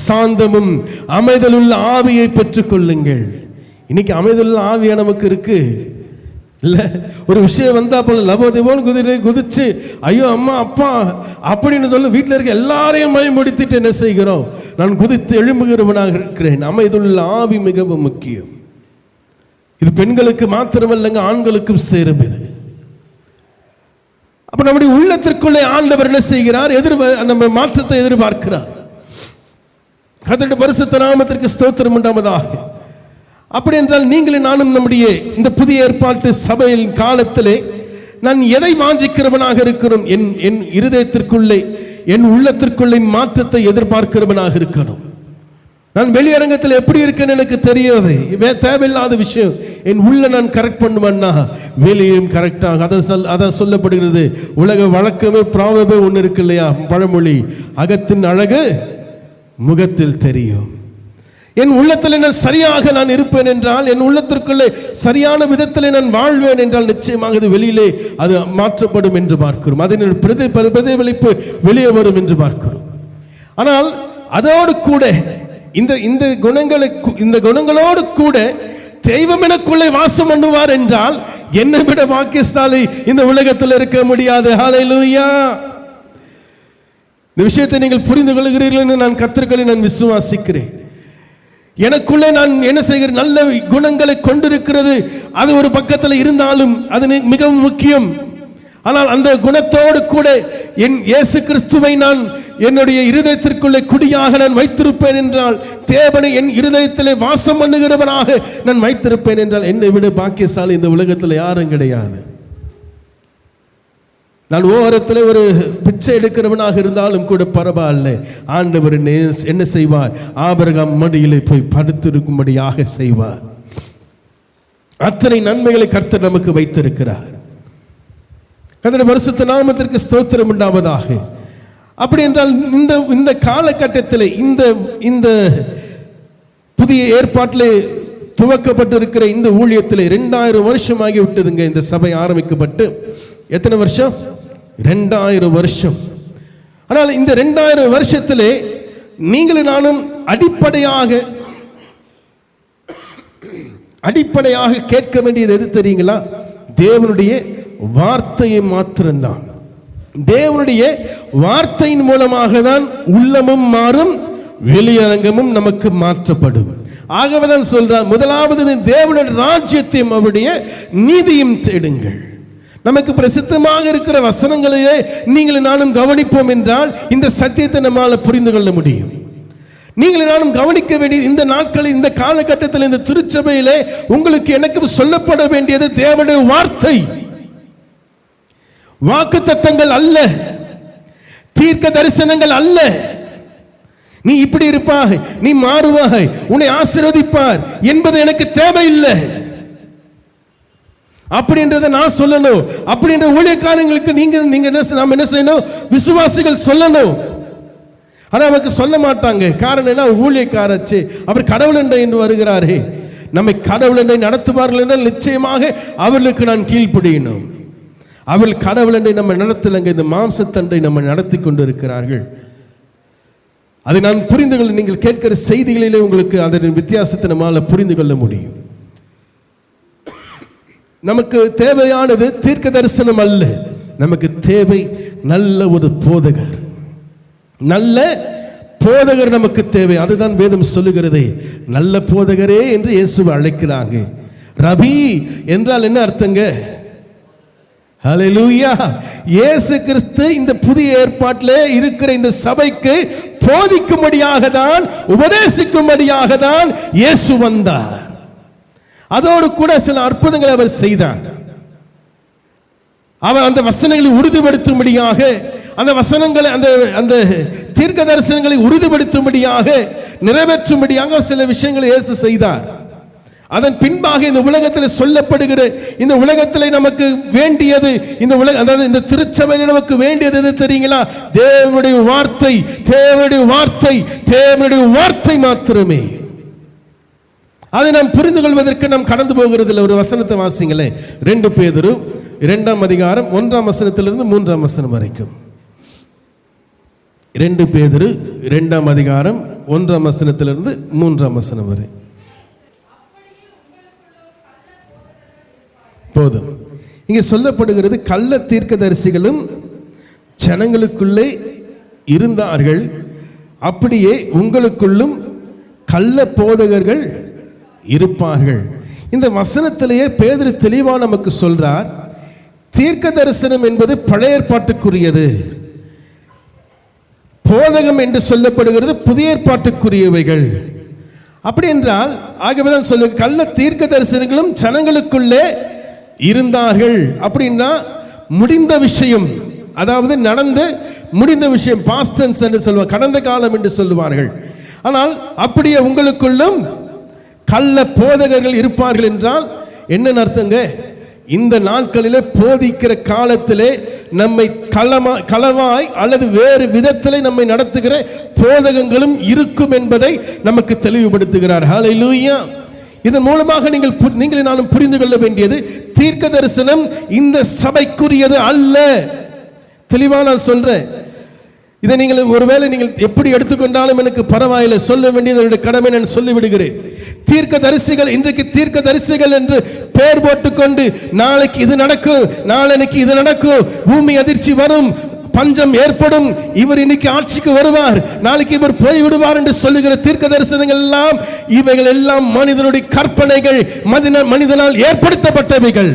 சாந்தமும் அமைதலுள்ள ஆவியை பெற்றுக் கொள்ளுங்கள். இன்னைக்கு அமைதலுள்ள ஆவியா நமக்கு இருக்கு இல்ல? ஒரு விஷயம் வந்தா போல லபோதிபோல் குதிச்சு ஐயோ அம்மா அப்பா அப்படின்னு சொல்ல வீட்டில் இருக்க எல்லாரையும் பயன்படுத்திட்டு என்ன செய்கிறோம், நான் குதித்து எழும்புகிறவனாக இருக்கிறேன். அமைதலுள்ள ஆவி மிகவும் முக்கியம். இது பெண்களுக்கு மாத்திரமல்லங்க, ஆண்களுக்கும் சேரும். இது அப்ப நம்முடைய உள்ளத்திற்குள்ளே ஆண்டவர் என்ன செய்கிறார், நம்ம மாற்றத்தை எதிர்பார்க்கிறார். கர்த்தருடைய பரிசுத்த நாமத்திற்கு ஸ்தோத்திரம் உண்டாவதாக. அப்படி என்றால் நீங்களும் நானும் நம்முடைய இந்த புதிய ஏற்பாட்டு சபையின் காலத்திலே நான் எதை வாஞ்சிக்கிறவனாக இருக்கிறோம்? என் இருதயத்திற்குள்ளே, என் உள்ளத்திற்குள்ளே மாற்றத்தை எதிர்பார்க்கிறவனாக இருக்கணும். நான் வெளியரங்கத்தில் எப்படி இருக்கேன்னு எனக்கு தெரியாது, தேவையில்லாத விஷயம். என் உள்ள நான் கரெக்ட் பண்ணுவேன்னா வெளியும் கரெக்டாக. அதான் சொல்லப்படுகிறது. உலக வழக்கமே ப்ராபமே ஒன்று இருக்கு இல்லையா, பழமொழி, அகத்தின் அழகு முகத்தில் தெரியும். என் உள்ளத்தில் நான் சரியாக நான் இருப்பேன் என்றால், என் உள்ளத்திற்குள்ளே சரியான விதத்தில் நான் வாழ்வேன் என்றால் நிச்சயமாக இது வெளியிலே அது மாற்றப்படும் என்று பார்க்கிறோம். அதன் பிரதிபலிப்பு வெளியே வரும் என்று பார்க்கிறோம். ஆனால் அதோடு கூட இந்த குணங்களோடு கூட தெய்வம் எனக்குள்ளே வாசம் பண்ணுவார் என்றால் என்னை விட பாக்கியசாலி இந்த உலகத்தில் இருக்க முடியாது. ஹல்லேலூயா. இந்த விஷயத்தை நீங்கள் புரிந்து கொள்கிறீர்கள் என்று நான் கர்த்தர்களை நான் விசுவாசிக்கிறேன். எனக்குள்ளே நான் என்ன செய்கிறேன், நல்ல குணங்களை கொண்டிருக்கிறது, அது ஒரு பக்கத்தில் இருந்தாலும் அது மிகவும் முக்கியம். ஆனால் அந்த குணத்தோடு கூட என் இயேசு கிறிஸ்துவை நான் என்னுடைய இருதயத்திற்குள்ளே குடியாக நான் வைத்திருப்பேன் என்றால், தேவனை என் இருதயத்திலே வாசம் பண்ணுகிறவனாக நான் வைத்திருப்பேன் என்றால் என்னை விட பாக்கியசாலி இந்த உலகத்தில் யாரும் கிடையாது. நான் ஓரத்தில் ஒரு பிச்சை எடுக்கிறவனாக இருந்தாலும் கூட பரவாயில்ல, ஆண்டவர் என்ன செய்வார், ஆபிரகாம் மடியிலே போய் படுத்திருக்கும்படியாக செய்வார். அத்தனை நன்மைகளை கர்த்தர் நமக்கு வைத்திருக்கிறார். கர்த்தருடைய பரிசுத்த நாமத்திற்கு ஸ்தோத்திரம் உண்டாவதாக. அப்படி என்றால் இந்த காலகட்டத்தில் இந்த புதிய ஏற்பாட்டிலே துவக்கப்பட்டிருக்கிற இந்த ஊழியத்தில் 2000 வருஷம் ஆகிவிட்டதுங்க. இந்த சபை ஆரம்பிக்கப்பட்டு எத்தனை வருஷம்? 2000 வருஷம். ஆனால் இந்த 2000 வருஷத்திலே நீங்களும் நானும் அடிப்படையாக கேட்க வேண்டியது எது தெரியுங்களா? தேவனுடைய வார்த்தையை மாத்திரம்தான். தேவனுடைய வார்த்தையின் மூலமாக தான் உள்ளமும் மாறும், வெளியரங்கமும் நமக்கு மாற்றப்படும். ஆகவேதான் சொல்றார், முதலாவது தேவனுடைய ராஜ்யத்தையும் அவருடைய நீதியும் தேடுங்கள். நமக்கு பிரசித்தமாக இருக்கிற வசனங்களையே நீங்கள் நானும் கவனிப்போம் என்றால் இந்த சத்தியத்தை நம்மால் புரிந்து கொள்ள முடியும். நீங்கள் நானும் கவனிக்க வேண்டியது, இந்த நாட்களில், இந்த காலகட்டத்தில், இந்த திருச்சபையிலே உங்களுக்கு எனக்கும் சொல்லப்பட வேண்டியது தேவனுடைய வார்த்தை. வாக்கு தத்தங்கள் அல்ல, தீர்க்க தரிசனங்கள் அல்ல. நீ இப்படி இருப்பாய், நீ மாறுவாய், உன்னை ஆசீர்வதிப்பார் என்பது எனக்கு தேவையில்லை. அப்படின்றத நான் சொல்லணும். அப்படின்ற ஊழியக்காரங்களுக்கு நீங்க நாம் என்ன செய்யணும்? விசுவாசிகள் சொல்லணும். ஆனால் அவருக்கு சொல்ல மாட்டாங்க. காரணம் என்ன? ஊழியக்காரச்சு அவர் கடவுள் என்று வருகிறாரே, நம்மை கடவுள் என்றை நடத்துவார்கள் என்றால் நிச்சயமாக அவர்களுக்கு நான் கீழ்ப்படியணும். அவள் கடவுள் என்றை நம்ம நடத்தலைங்க, இந்த மாம்சத்தண்டை நம்ம நடத்தி கொண்டு இருக்கிறார்கள். அதை நான் புரிந்து கொள்ள, நீங்கள் கேட்கிற செய்திகளிலே உங்களுக்கு அதன் வித்தியாசத்தை நம்மால் புரிந்து கொள்ள முடியும். நமக்கு தேவையானது தீர்க்க தரிசனம் அல்ல, நமக்கு தேவை நல்ல ஒரு போதகர். நல்ல போதகர் நமக்கு தேவை. அதுதான் வேதம் சொல்லுகிறதே, நல்ல போதகரே என்று இயேசுவை அழைக்கிறாங்க. ரபி என்றால் என்ன அர்த்தங்க? ஹல்லேலூயா. இயேசு கிறிஸ்து இந்த புதிய ஏற்பாட்டிலே இருக்கிற இந்த சபைக்கு போதிக்கும்படியாக தான், உபதேசிக்கும்படியாக தான் இயேசு வந்தார். அதோடு கூட சில அற்புதங்களை அவர் செய்தார். அவர் அந்த வசனங்களை உறுதிப்படுத்தும்படியாக, அந்த வசனங்களை, அந்த தீர்க்க தரிசனங்களை உறுதிப்படுத்தும்படியாக, நிறைவேற்றும்படியாக சில விஷயங்களை இயேசு செய்தார். அதன் பின்பாக இந்த உலகத்தில் சொல்லப்படுகிற, இந்த உலகத்தில் நமக்கு வேண்டியது, அதாவது இந்த திருச்சபையில் நமக்கு வேண்டியது எது தெரியுங்களா? தேவனுடைய வார்த்தை, தேவனுடைய வார்த்தை, தேவனுடைய வார்த்தை மாத்திரமே. அதை நாம் புரிந்து கொள்வதற்கு நாம் கடந்து போகிறதில்லை. ஒரு வசனத்தை வாசிங்களேன். 2 பேதுரு 2ஆம் அதிகாரம் 1ஆம் வசனத்திலிருந்து 3ஆம் வசனம் வரைக்கும். 2 பேதுரு 2ஆம் அதிகாரம் 1ஆம் வசனத்திலிருந்து 3ஆம் வசனம் வரை. போதும். இங்கே சொல்லப்படுகிறது, கள்ள தீர்க்கதரிசிகளும் ஜனங்களுக்குள்ளே இருந்தார்கள், அப்படியே உங்களுக்குள்ளும் கள்ள போதகர்கள் இருப்பார்கள். இந்த வசனத்திலேயே பேதுரு தெளிவா நமக்கு சொல்றார், தீர்க்க தரிசனம் என்பது பழைய ஏற்பாட்டுக்குரியது, போதகம் என்று சொல்லப்படுகிறது புதிய ஏற்பாட்டுக்குரியவைகள். அப்படி என்றால் ஆகவேதான் சொல்லு, கள்ள தீர்க்க தரிசனங்களும் ஜனங்களுக்குள்ளே இருந்தார்கள். அப்படின்னா முடிந்த விஷயம், அதாவது நடந்து முடிந்த விஷயம், பாஸ்ட் டென்ஸ் என்று சொல்வார், கடந்த காலம் என்று சொல்லுவார்கள். ஆனால் அப்படியே உங்களுக்குள்ளும் கள்ள போதகர்கள் இருப்பார்கள் என்றால் என்ன அர்த்தங்க? இந்த நாட்களிலே போதிக்கிற காலத்திலே நம்மை களவாய் அல்லது வேறு விதத்திலே நம்மை நடத்துகிற போதகங்களும் இருக்கும் என்பதை நமக்கு தெளிவுபடுத்துகிறார். ஹல்லேலூயா. இதன் மூலமாக நீங்கள் நானும் புரிந்து கொள்ள வேண்டியது, தீர்க்க தரிசனம் இந்த சபைக்குரியது அல்ல. தெளிவாக நான் சொல்றேன். இதை நீங்கள் ஒருவேளை நீங்கள் எப்படி எடுத்துக்கொண்டாலும் எனக்கு பரவாயில்லை, சொல்ல வேண்டியது என்னுடைய கடமை, நான் சொல்லிவிடுகிறேன். தீர்க்க தரிசிகள் இன்றைக்கு தீர்க்க தரிசிகள் என்று பெயர் போட்டுக்கொண்டு நாளைக்கு இது நடக்கும், நாளைக்கு இது நடக்கும், பூமி அதிர்ச்சி வரும், பஞ்சம் ஏற்படும், இவர் இன்னைக்கு ஆட்சிக்கு வருவார், நாளைக்கு இவர் போய்விடுவார் என்று சொல்லுகிற தீர்க்க தரிசனங்கள் எல்லாம், இவைகள் எல்லாம் மனிதனுடைய கற்பனைகள், மனிதனால் ஏற்படுத்தப்பட்டவைகள்.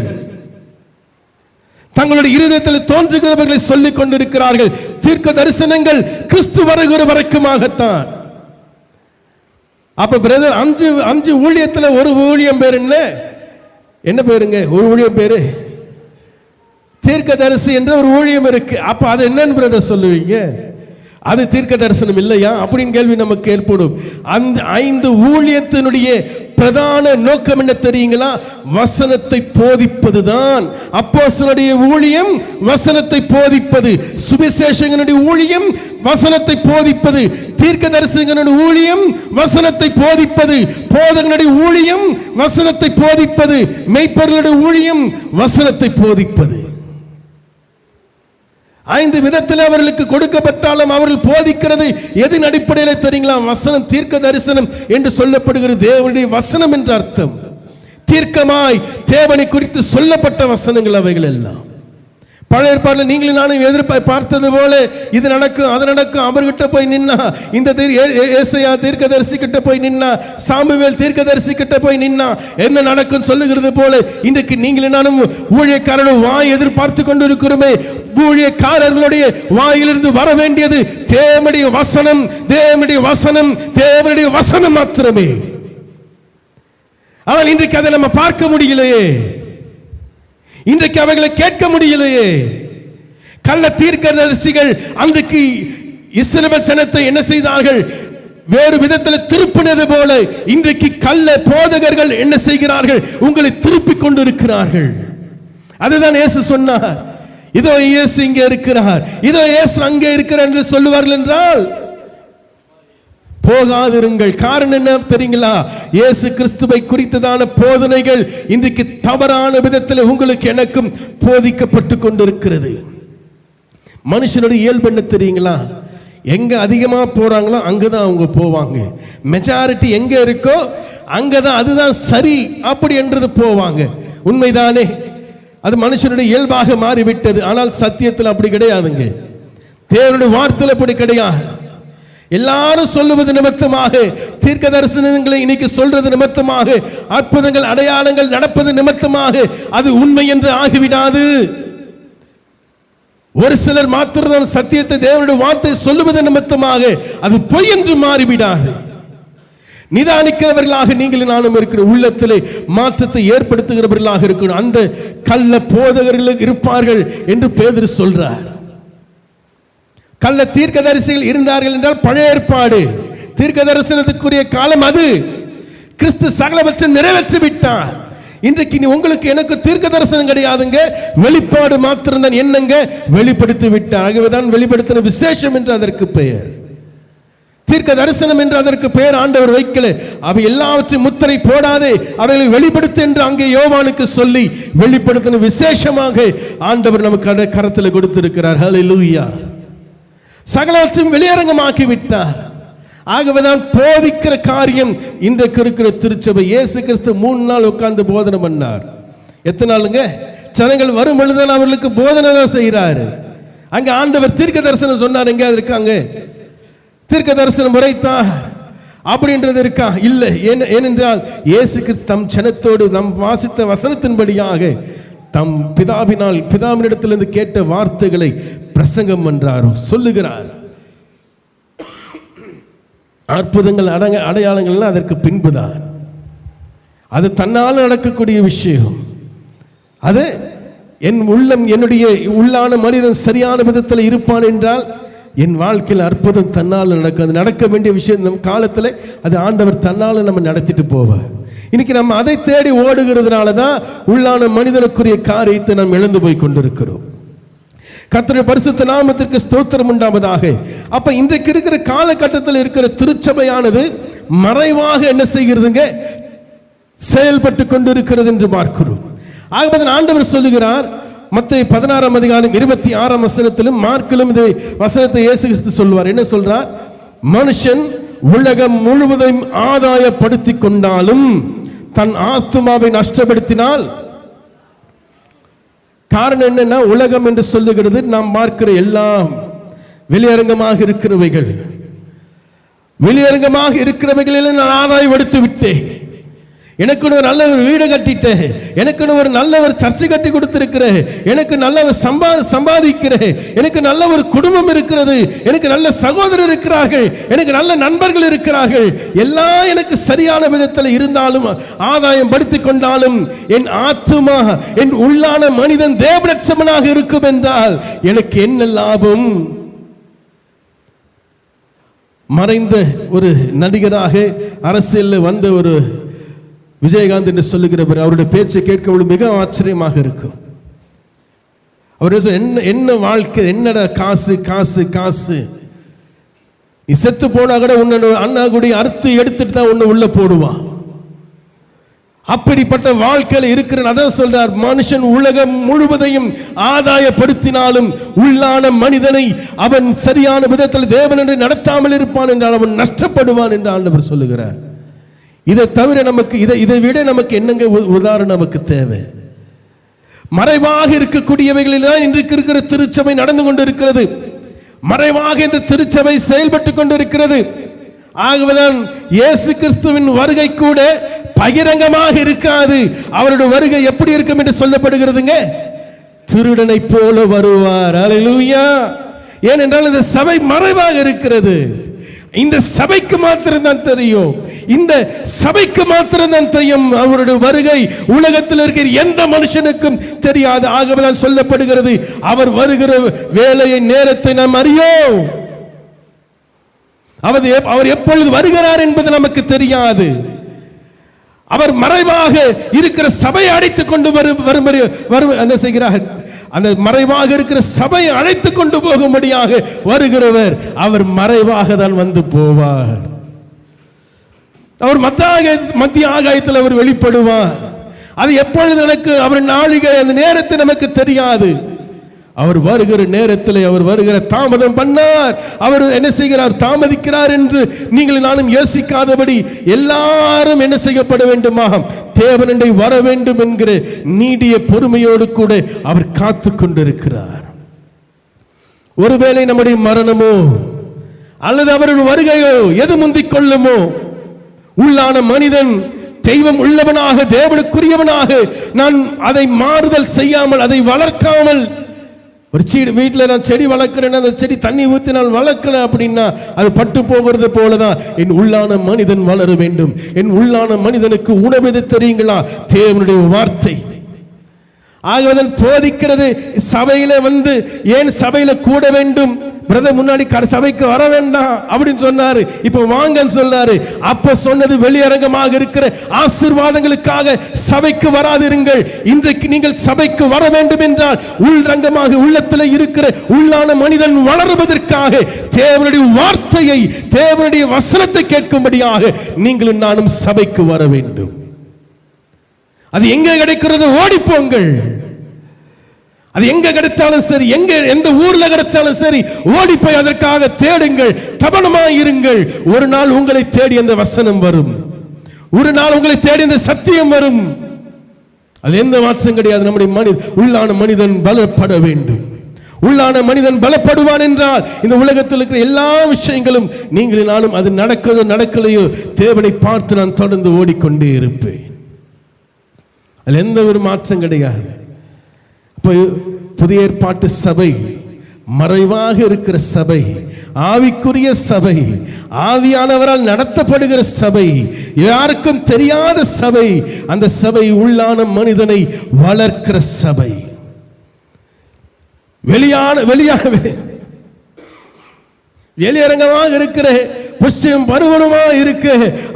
தங்களுடைய இருதயத்தில் தோன்றுகிறவர்களை சொல்லிக் கொண்டிருக்கிறார்கள். தீர்க்க தரிசனங்கள் கிறிஸ்து வருகிற வரைக்குமாகத்தான். அப்ப பிரதர், அஞ்சு ஊழியத்துல ஒரு ஊழியம் பேர் என்ன பேருங்க? ஒரு ஊழியம் பேரு தீர்க்க தரிசி என்ற ஒரு ஊழியம் இருக்கு. அப்ப அது என்னன்னு பிரதர் சொல்லுவீங்க? அது தீர்க்க தரிசனம் இல்லையா அப்படின்னு கேள்வி நமக்கு ஏற்படும். அந்த 5 ஊழியத்தினுடைய பிரதான நோக்கம் என்ன தெரியுங்களா? வசனத்தை போதிப்பதுதான். அப்போஸ்தலருடைய ஊழியம் வசனத்தை போதிப்பது, சுவிசேஷகனுடைய ஊழியம் வசனத்தை போதிப்பது, தீர்க்கதரிசிகளுடைய ஊழியம் வசனத்தை போதிப்பது, போதகனுடைய ஊழியம் வசனத்தை போதிப்பது, மெய்ப்பொருளுடைய ஊழியம் வசனத்தை போதிப்பது. 5 விதத்தில் அவர்களுக்கு கொடுக்கப்பட்டாலும் அவர்கள் போதிக்கிறது எதின் அடிப்படையில் தெரியுங்களா? வசனம், தீர்க்க தரிசனம் என்று சொல்லப்படுகிறது. தேவனுடைய வசனம் என்ற அர்த்தம். தீர்க்கமாய் தேவனை குறித்து சொல்லப்பட்ட வசனங்கள் அவைகள் எல்லாம். பழைய ஏற்பாட்டில் நீங்களும் நானும் பார்த்தது போல இது நடக்கும், அது நடக்கும், அவர்கிட்ட போய் நின்னா, இந்த ஏசாயா தீர்க்கதரிசி கிட்ட போய் நின்னா, சாமுவேல் தீர்க்கதரிசி கிட்ட போய் நின்னா என்ன நடக்கும் சொல்லுகிறது போல இன்றைக்கு நீங்களும் நானும் ஊழியக்காரர்கள் வாய் எதிர்பார்த்து கொண்டிருக்கிறோமே. ஊழியக்காரர்களுடைய வாயிலிருந்து வர வேண்டியது தேவனுடைய வசனம், தேவனுடைய வசனம், தேவனுடைய வசனம் மாத்திரமே. ஆனால் இன்றைக்கு அதை நம்ம பார்க்க முடியலையே, இன்றைக்கு அவைகளை கேட்க முடியலையே. கள்ள தீர்க்கதரிசிகள் அன்றைக்கு இஸ்ரவேல் ஜனத்தை என்ன செய்தார்கள்? வேறு விதத்தில் திருப்பினது போல இன்றைக்கு கள்ள போதகர்கள் என்ன செய்கிறார்கள்? உங்களை திருப்பிக் கொண்டிருக்கிறார்கள். அதுதான் இயேசு சொன்னார், இதோ இயேசு இங்கே இருக்கிறார், இதோ இயேசு அங்கே இருக்கிறார் என்று சொல்லுவார்கள் என்றால் போகாதிருங்கள். காரணம் என்ன தெரியுங்களா? இயேசு கிறிஸ்துவை குறித்ததான போதனைகள் இன்றைக்கு தவறான விதத்தில் உங்களுக்கு எனக்கும் போதிக்கப்பட்டு கொண்டிருக்கிறது. மனுஷனுடைய இயல்பு என்ன தெரியுங்களா? எங்க அதிகமா போறாங்களோ அங்கதான் அவங்க போவாங்க. மெஜாரிட்டி எங்க இருக்கோ அங்கதான், அதுதான் சரி அப்படி என்றது போவாங்க. உண்மைதானே? அது மனுஷனுடைய இயல்பாக மாறிவிட்டது. ஆனால் சத்தியத்தில் அப்படி கிடையாதுங்க. தேவனுடைய வார்த்தையில் அப்படி கிடையாது. எல்லாரும் சொல்லுவது நிமித்தமாக, தீர்க்க தரிசனங்களை இன்னைக்கு சொல்றது நிமித்தமாக, அற்புதங்கள் அடையாளங்கள் நடப்பது நிமித்தமாக அது உண்மை என்று ஆகிவிடாது. ஒரு சிலர் மாத்திரம் சத்தியத்தை, தேவனுடைய வார்த்தை சொல்லுவது நிமித்தமாக அது பொய் என்று மாறிவிடாது. நிதானிக்கிறவர்களாக நீங்கள் நானும் இருக்கிற உள்ளத்திலே மாற்றத்தை ஏற்படுத்துகிறவர்களாக இருக்கணும். அந்த கள்ள போதகர்கள் இருப்பார்கள் என்று பேதுரு சொல்றார். கள்ள தீர்க்க தரிசிகள் இருந்தார்கள் என்றால் பழைய ஏற்பாடு தீர்க்க தரிசனத்துக்குரிய காலம் அது. கிறிஸ்து சகலவற்றையும் நிறைவேற்றி விட்டார். இன்றைக்கு உங்களுக்கு எனக்கு தீர்க்க தரிசனம் கிடையாதுங்க, வெளிப்பாடு மாத்திரம்தான். என்னங்க? வெளிப்படுத்தி விட்டார். ஆகவேதான் வெளிப்படுத்தின விசேஷம் என்று அதற்கு பெயர். தீர்க்க தரிசனம் என்று அதற்கு பெயர் ஆண்டவர் வைக்கல. அவை எல்லாவற்றையும் முத்திரை போடாதே, அவைகளை வெளிப்படுத்து என்று அங்கே யோவானுக்கு சொல்லி வெளிப்படுத்தின விசேஷமாக ஆண்டவர் நமக்கு கரத்தில் கொடுத்திருக்கிறார். ஹல்லேலூயா. சகலவற்றையும் வெளியரங்கமாக்கி விட்டார். ஆகவேதான் போதிக்கிற காரியம் இன்றைக்கு இருக்கிற திருச்சபை. இயேசு கிறிஸ்து 3 நாள் உட்கார்ந்து போதனை பண்ணார். எத்தனை நாளுங்க? ஜனங்கள் வரும் பொழுதுதான் அவர்களுக்கு போதனை தான் செய்கிறாரு. அங்க ஆண்டவர் தீர்க்க தரிசனம் சொன்னார், எங்க இருக்காங்க? தீர்க்க தரிசனம் உரைத்தார் அப்படின்றது இருக்கா? இல்லை. ஏனென்றால் இயேசு கிறிஸ்து தம் ஜனத்தோடு நம் வாசித்த வசனத்தின்படியாக தம் பிதாவினிடத்திலிருந்து கேட்ட வார்த்தைகளை பிரசங்கம் பண்றாரோ, சொல்லுகிறார். அற்புதங்கள் அடையாளங்கள்லாம் அதற்கு பின்புதான். அது தன்னால் நடக்கக்கூடிய விஷயம். அது என் உள்ளம், என்னுடைய உள்ளான மனிதன் சரியான விதத்தில் இருப்பான் என்றால் என் வாழ்க்கையில் அற்புதம் தன்னால் நடக்கும். அது நடக்க வேண்டிய விஷயம் நம் காலத்தில் அது ஆண்டவர் தன்னால் நம்ம நடத்திட்டு போவார். இன்னைக்கு நம்ம அதை தேடி ஓடுகிறதுனால தான் உள்ளான மனிதனுக்குரிய காரியத்தை நாம் இழந்து போய் கொண்டிருக்கிறோம். கர்த்தருடைய பரிசுத்த நாமத்திற்கு ஸ்தோத்திரம் உண்டாவதாக. அப்ப இன்றைக்கு இருக்கிற காலகட்டத்தில் இருக்கிற திருச்சபையானது மறைவாக என்ன செய்கிறதுங்க, செயல்பட்டு கொண்டிருக்கிறது என்று பார்க்கிறோம். ஆகவே ஆண்டவர் சொல்லுகிறார், மத்தேயு 16ஆம் அதிகாரம் 26ஆம் வசனத்திலும் மார்க்கிலும் இந்த வசனத்தை இயேசு கிறிஸ்து சொல்வார். என்ன சொல்றார்? மனுஷன் உலகம் முழுவதையும் ஆதாயப்படுத்திக் கொண்டாலும் தன் ஆத்துமாவை நஷ்டப்படுத்தினால், காரணம் என்னன்னா, உலகம் என்று சொல்லுகிறது நாம் பார்க்கிற எல்லாம் வெளியரங்கமாக இருக்கிறவைகள். வெளியரங்கமாக இருக்கிறவைகளில் நான் ஆதாயப்படுத்தி விட்டேன். எனக்கு ஒரு நல்ல ஒரு வீடு கட்டிட்டேன், எனக்கு ஒரு நல்ல ஒரு சர்ச்சை கட்டி கொடுத்திருக்கிறேன், எனக்கு நல்ல ஒரு சம்பாதிக்கிறேன், எனக்கு நல்ல ஒரு குடும்பம் இருக்கிறது, எனக்கு நல்ல சகோதரர் இருக்கிறார்கள், எனக்கு நல்ல நண்பர்கள் இருக்கிறார்கள். எல்லாம் எனக்கு சரியான விதத்தில் இருந்தாலும் ஆதாயம் படுத்திக் கொண்டாலும் என் ஆத்துமா, என் உள்ளான மனிதன் தேவனற்றவனாக இருக்கும் என்றால் எனக்கு என்ன லாபம்? மறைந்த ஒரு நடிகராக அரசியலில் வந்த ஒரு விஜயகாந்த் என்று சொல்லுகிறவர், அவருடைய பேச்சை கேட்க மிக ஆச்சரியமாக இருக்கும். அவர் என்ன வாழ்க்கை, என்னடா காசு காசு காசு, நீ செத்து போனா கூட உன்னை அண்ணா கூடி அறுத்து எடுத்துட்டு தான் உன்னை உள்ள போடுவான். அப்படிப்பட்ட வாழ்க்கையில் இருக்கிற, அதான் சொல்றார், மனுஷன் உலகம் முழுவதையும் ஆதாயப்படுத்தினாலும் உள்ளான மனிதனை அவன் சரியான விதத்தில் தேவன் என்று நடத்தாமல் இருப்பான் என்றால் அவன் நஷ்டப்படுவான் என்று ஆண்டவர் சொல்லுகிறார். இதை தவிர நமக்கு இதை விட நமக்கு என்னங்க உதாரணம் நமக்கு தேவை? மறைவாக இருக்கக்கூடியவைகளில் தான் இன்றைக்கு இருக்கிற திருச்சபை நடந்து கொண்டிருக்கிறது. மறைவாக இந்த திருச்சபை செயல்பட்டு கொண்டிருக்கிறது. ஆகவேதான் இயேசு கிறிஸ்துவின் வருகை கூட பகிரங்கமாக இருக்காது. அவருடைய வருகை எப்படி இருக்கும் என்று சொல்லப்படுகிறதுங்க, திருடனை போல வருவார். அல்லேலூயா. ஏனென்றால் இந்த சபை மறைவாக இருக்கிறது. இந்த சபைக்கு மாத்திரம் தான் தெரியும், இந்த சபைக்கு மாத்திரம் தான் தெரியும். அவருடைய வருகை உலகத்தில் இருக்கிற எந்த மனுஷனுக்கும் தெரியாது. ஆகவேதான் சொல்லப்படுகிறது, அவர் வருகிற வேலையை நேரத்தை நாம் அறியோம். அவர் எப்பொழுது வருகிறார் என்பது நமக்கு தெரியாது. அவர் மறைவாக இருக்கிற சபையை அழைத்துக் கொண்டு வரும் என்ன செய்கிறார்? அந்த மறைவாக இருக்கிற சபையை அழைத்துக் கொண்டு போகும்படியாக வருகிறவர் அவர் மறைவாக தான் வந்து போவார். அவர் மத்திய ஆகாயத்தில் அவர் வெளிப்படுவார். அது எப்பொழுது எனக்கு அவர் நாளிகை அந்த நேரத்தை நமக்கு தெரியாது. அவர் வருகிற நேரத்தில் அவர் வருகிற தாமதம் பண்ணார். அவர் என்ன செய்கிறார்? தாமதிக்கிறார் என்று நீங்கள் நானும் யோசிக்காதபடி எல்லாரும் என்ன செய்யப்பட வேண்டுமா? தேவனண்டை வர வேண்டும் என்கிற நீடிய பொறுமையோடு கூட அவர் காத்து கொண்டிருக்கிறார். ஒருவேளை நம்முடைய மரணமோ அல்லது அவருடைய வருகையோ எது முந்திக் கொள்ளுமோ, உள்ளான மனிதன் தெய்வம் உள்ளவனாக தேவனுக்குரியவனாக நான் அதை மாறுதல் செய்யாமல், அதை வளர்க்காமல், ஒரு வீட்டில் நான் செடி வளர்க்கிறேன், அந்த செடி தண்ணி ஊற்றினால் வளர்க்கல அப்படின்னா அது பட்டு போகிறது போலதான் என் உள்ளான மனிதன் வளர வேண்டும். என் உள்ளான மனிதனுக்கு உணவு தெரியுங்களா? தேவனுடைய வார்த்தை. ஆகவே போதிக்கிறது. சபையில ஏன் சபையில கூட வேண்டும்? பிரதர் முன்னாடி சபைக்கு வர வேண்டாம் அப்படின்னு சொன்னாரு, இப்ப வாங்கன்னு சொன்னாரு. அப்ப சொன்னது வெளியரங்கமாக இருக்கிற ஆசீர்வாதங்களுக்காக சபைக்கு வராதிருங்கள். இன்றைக்கு நீங்கள் சபைக்கு வர வேண்டும் என்றால் உள்ரங்கமாக உள்ளத்தில் இருக்கிற உள்ளான மனிதன் வளருவதற்காக தேவனுடைய வார்த்தையை, தேவனுடைய வசனத்தை கேட்கும்படியாக நீங்களும் நானும் சபைக்கு வர வேண்டும். அது எங்க கிடைக்கிறது? ஓடிப்போங்கள். அது எங்க கிடைச்சாலும் சரி, எந்த ஊர்ல கிடைச்சாலும் சரி, ஓடி போய் அதற்காக தேடுங்கள், தபனமாயிருங்கள். ஒரு நாள் உங்களை தேடி அந்த வசனம் வரும், ஒரு நாள் உங்களை தேடி அந்த சத்தியம் வரும். அது எந்த மாற்றம் கிடையாது. நம்முடைய உள்ளான மனிதன் பலப்பட வேண்டும். உள்ளான மனிதன் பலப்படுவான் என்றால் இந்த உலகத்தில் இருக்கிற எல்லா விஷயங்களும் நீங்கள் நானும் அது நடக்கலையோ தேவனை பார்த்து நான் தொடர்ந்து ஓடிக்கொண்டே இருப்பேன். அதில் எந்த ஒரு மாற்றம் கிடையாது. புதிய ஏற்பாட்டு சபை மறைவாக இருக்கிற சபை, ஆவிக்குரிய சபை, ஆவியானவரால் நடத்தப்படுகிற சபை, யாருக்கும் தெரியாத சபை. அந்த சபை உள்ளான மனிதனை வளர்க்கிற சபை. வெளியரங்கமாக இருக்கிற புஷ்டியும் பருவனமா இருக்கு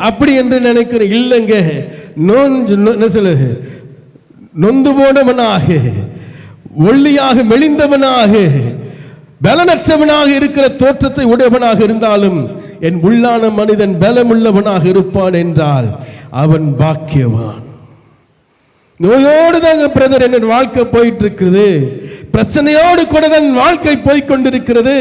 அப்படி என்று நினைக்கிறேன். இல்லைங்க, நொந்து போனவனாக, ஒல்லியாக மெலிந்தவனாக, பலனற்றவனாக இருக்கிற தோற்றத்தை உடையவனாக இருந்தாலும் என் உள்ளான மனிதன் பலமுள்ளவனாக இருப்பான் என்றால் அவன் பாக்கியவான். நோயோடு தாங்க பிரதர் என் வாழ்க்கை போயிட்டு இருக்குது, பிரச்சனையோடு கூட தான் வாழ்க்கை போய்கொண்டிருக்கிறது,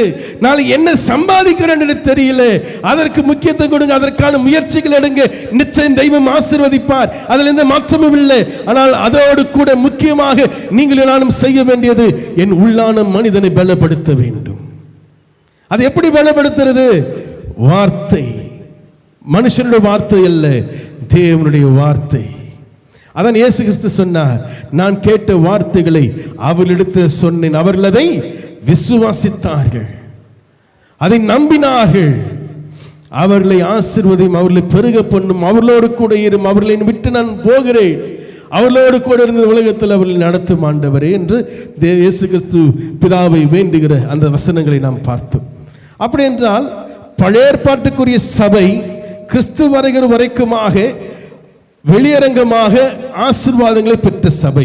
நான் என்ன சம்பாதிக்கிறேன்னு தெரியல, அதற்கு முக்கியத்துவம் கொடுங்க, அதற்கான முயற்சிகள் எடுங்க, நிச்சயம் தெய்வம் ஆசீர்வதிப்பார், அதில் எந்த மாற்றமும் இல்லை. ஆனால் அதோடு கூட முக்கியமாக நீங்கள் நானும் செய்ய வேண்டியது என் உள்ளான மனிதனை பலப்படுத்த வேண்டும். அது எப்படி பலப்படுத்துறது? வார்த்தை, மனுஷனுடைய வார்த்தை அல்ல, தேவனுடைய வார்த்தை. அதான் இயேசு கிறிஸ்து சொன்னார், நான் கேட்ட வார்த்தைகளை அவர்களிடத்தில் சொன்னேன், அவர்கள் அதை விசுவாசித்தார்கள், அதை நம்பினார்கள், அவர்களை ஆசீர்வதியும், அவர்களை பெருக பண்ணும், அவர்களோடு கூட இரும், அவர்களை விட்டு நான் போகிறேன், அவர்களோடு கூட இருந்த உலகத்தில் அவர்களை நடத்தும் ஆண்டவரே என்று இயேசு கிறிஸ்து பிதாவை வேண்டுகிற அந்த வசனங்களை நாம் பார்த்தோம். அப்படி என்றால் பழைய ஏற்பாட்டுக்குரிய சபை கிறிஸ்து வருகிற வரைக்குமாக வெளியரங்கமாக ஆசீர்வாதங்களை பெற்ற சபை.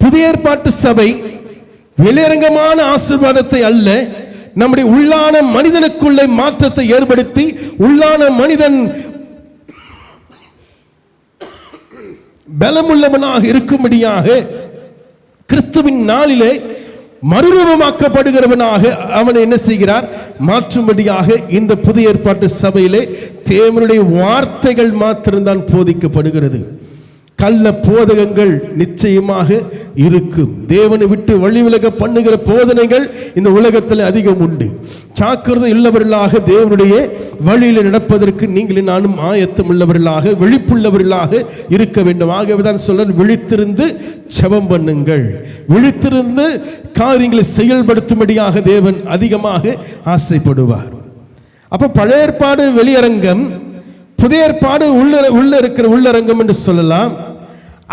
புதிய ஏற்பாட்டு சபை வெளியரங்கமான ஆசீர்வாதத்தை அல்ல, நம்முடைய உள்ளான மனிதனுக்குள்ளே மாற்றத்தை ஏற்படுத்தி உள்ளான மனிதன் பலமுள்ளவனாக இருக்கும்படியாக கிறிஸ்துவின் நாளிலே மறுரூபமாக்கப்படுகிறவனாக அவனை என்ன செய்கிறார்? மாற்றும்படியாக இந்த புதிய ஏற்பாட்டு சபையிலே தேவனுடைய வார்த்தைகள் மாத்திரம்தான் போதிக்கப்படுகிறது. கள்ள போதகங்கள் நிச்சயமாக இருக்கும். தேவனை விட்டு வழி விலக பண்ணுகிற போதனைகள் இந்த உலகத்தில் அதிகம் உண்டு. ஜாக்கிரதை உள்ளவர்களாக தேவனுடைய வழியில் நடப்பதற்கு நீங்கள் நானும் ஆயத்தம் உள்ளவர்களாக, விழிப்புள்ளவர்களாக இருக்க வேண்டும். ஆகவேதான் சொல்ல, விழித்திருந்து ஜெபம் பண்ணுங்கள், விழித்திருந்து காரியங்களை செயல்படுத்தும்படியாக தேவன் அதிகமாக ஆசைப்படுவார். அப்ப பழைய ஏற்பாடு வெளியரங்கம், புதிய ஏற்பாடு உள்ள இருக்கிற உள்ளரங்கம் என்று சொல்லலாம்.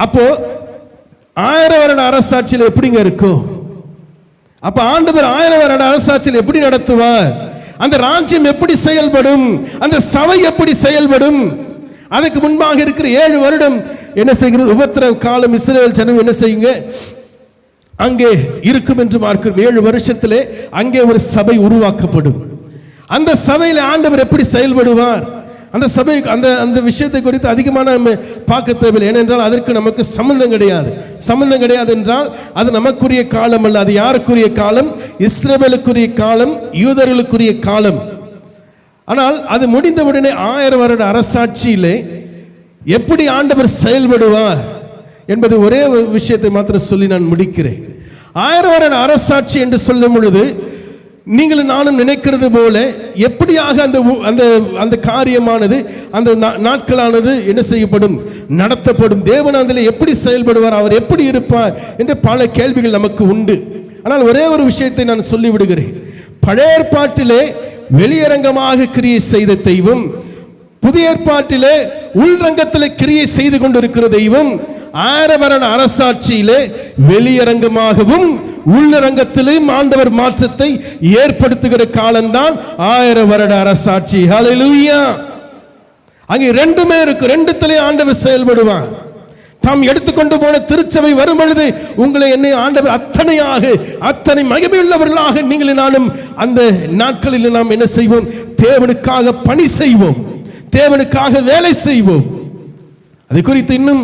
அப்போ 1000 வருட அரசாட்சியில் எப்படிங்க இருக்கும்? அப்ப ஆண்டவர் 1000 வருட அரசாட்சியில் எப்படி நடத்துவார்? அந்த ராஜ்யம் எப்படி செயல்படும்? அந்த சபை எப்படி செயல்படும்? அதுக்கு முன்பாக இருக்கிற 7 வருடம் என்ன செய்கிறது? உபத்திரவ காலம். இஸ்ரவேல் ஜனம் என்ன செய்யுங்க? அங்கே இருக்கும் என்று பார்க்கிறோம். 7 வருஷத்திலே அங்கே ஒரு சபை உருவாக்கப்படும். அந்த சபையில் ஆண்டவர் எப்படி செயல்படுவார்? அந்த சபை அந்த விஷயத்தை குறித்து அதிகமாக நம்ம பார்க்க தேவையில்லை. ஏனென்றால் அதற்கு நமக்கு சம்பந்தம் கிடையாது. சம்பந்தம் கிடையாது என்றால் அது நமக்குரிய காலம் அல்ல. அது யாருக்குரிய காலம்? இஸ்ரவேலுக்குரிய காலம், யூதர்களுக்குரிய காலம். ஆனால் அது முடிந்தவுடனே 1000 வருட அரசாட்சியிலே எப்படி ஆண்டவர் செயல்படுவார் என்பது ஒரே விஷயத்தை மாத்திரம் சொல்லி நான் முடிக்கிறேன். 1000 வருட அரசாட்சி என்று சொல்லும் பொழுது நீங்கள் நானும் நினைக்கிறது போல எப்படியாக அந்த காரியமானது, அந்த நாட்களானது என்ன செய்யப்படும்? நடத்தப்படும். தேவன் அதில் எப்படி செயல்படுவார், அவர் எப்படி இருப்பார் என்ற பல கேள்விகள் நமக்கு உண்டு. ஆனால் ஒரே ஒரு விஷயத்தை நான் சொல்லிவிடுகிறேன். பழைய ஏற்பாட்டிலே வெளியரங்கமாக கிரியை செய்த தெய்வம், புதிய ஏற்பாட்டிலே உள்ரங்கத்தில் கிரியை செய்து கொண்டிருக்கிற தெய்வம் 1000 வருட அரசாட்சியிலே வெளியரங்கமாகவும் உள்ளரங்கத்திலும் ஆண்டவர் மாற்றத்தை ஏற்படுத்துகிற காலம்தான் 1000 வருட அரசாட்சி. ஹல்லேலூயா! அங்கே ரெண்டுமே இருக்கு. ரெண்டுத்திலே ஆண்டவர் செயல்படுவார். தாம் எடுத்துக்கொண்டு போன திருச்சபை வரும் பொழுது உங்களை என்னை ஆண்டவர் அத்தனை மகிமையுள்ளவர்களாக நீங்கள் நானும் அந்த நாட்களில் நாம் என்ன செய்வோம்? தேவனுக்காக பணி செய்வோம், தேவனுக்காக வேலை செய்வோம். அதை குறித்து இன்னும்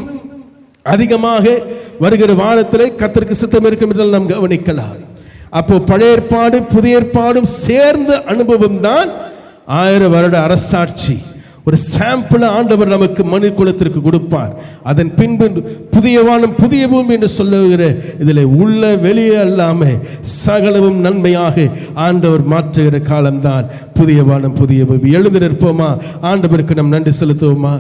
அதிகமாக வருகிற வாரத்திலே கர்த்தருக்கு சித்தம் இருக்கும் என்றால் நாம் கவனிக்கலாம். அப்போ பழைய ஏற்பாடு புதிய ஏற்பாடும் சேர்ந்த அனுபவம் தான் 1000 வருட அரசாட்சி. ஒரு சாம்பிள் ஆண்டவர் நமக்கு மனு குலத்திற்கு கொடுப்பார். அதன் பின்பு புதிய வானம் புதிய பூமி என்று சொல்லுகிற இதில் உள்ள வெளியே அல்லாம சகலவும் நன்மையாக ஆண்டவர் மாற்றுகிற காலம்தான் புதிய வானம் புதிய பூமி. எழுந்து நிற்போமா? ஆண்டவருக்கு நம் நன்றி செலுத்துவோமா?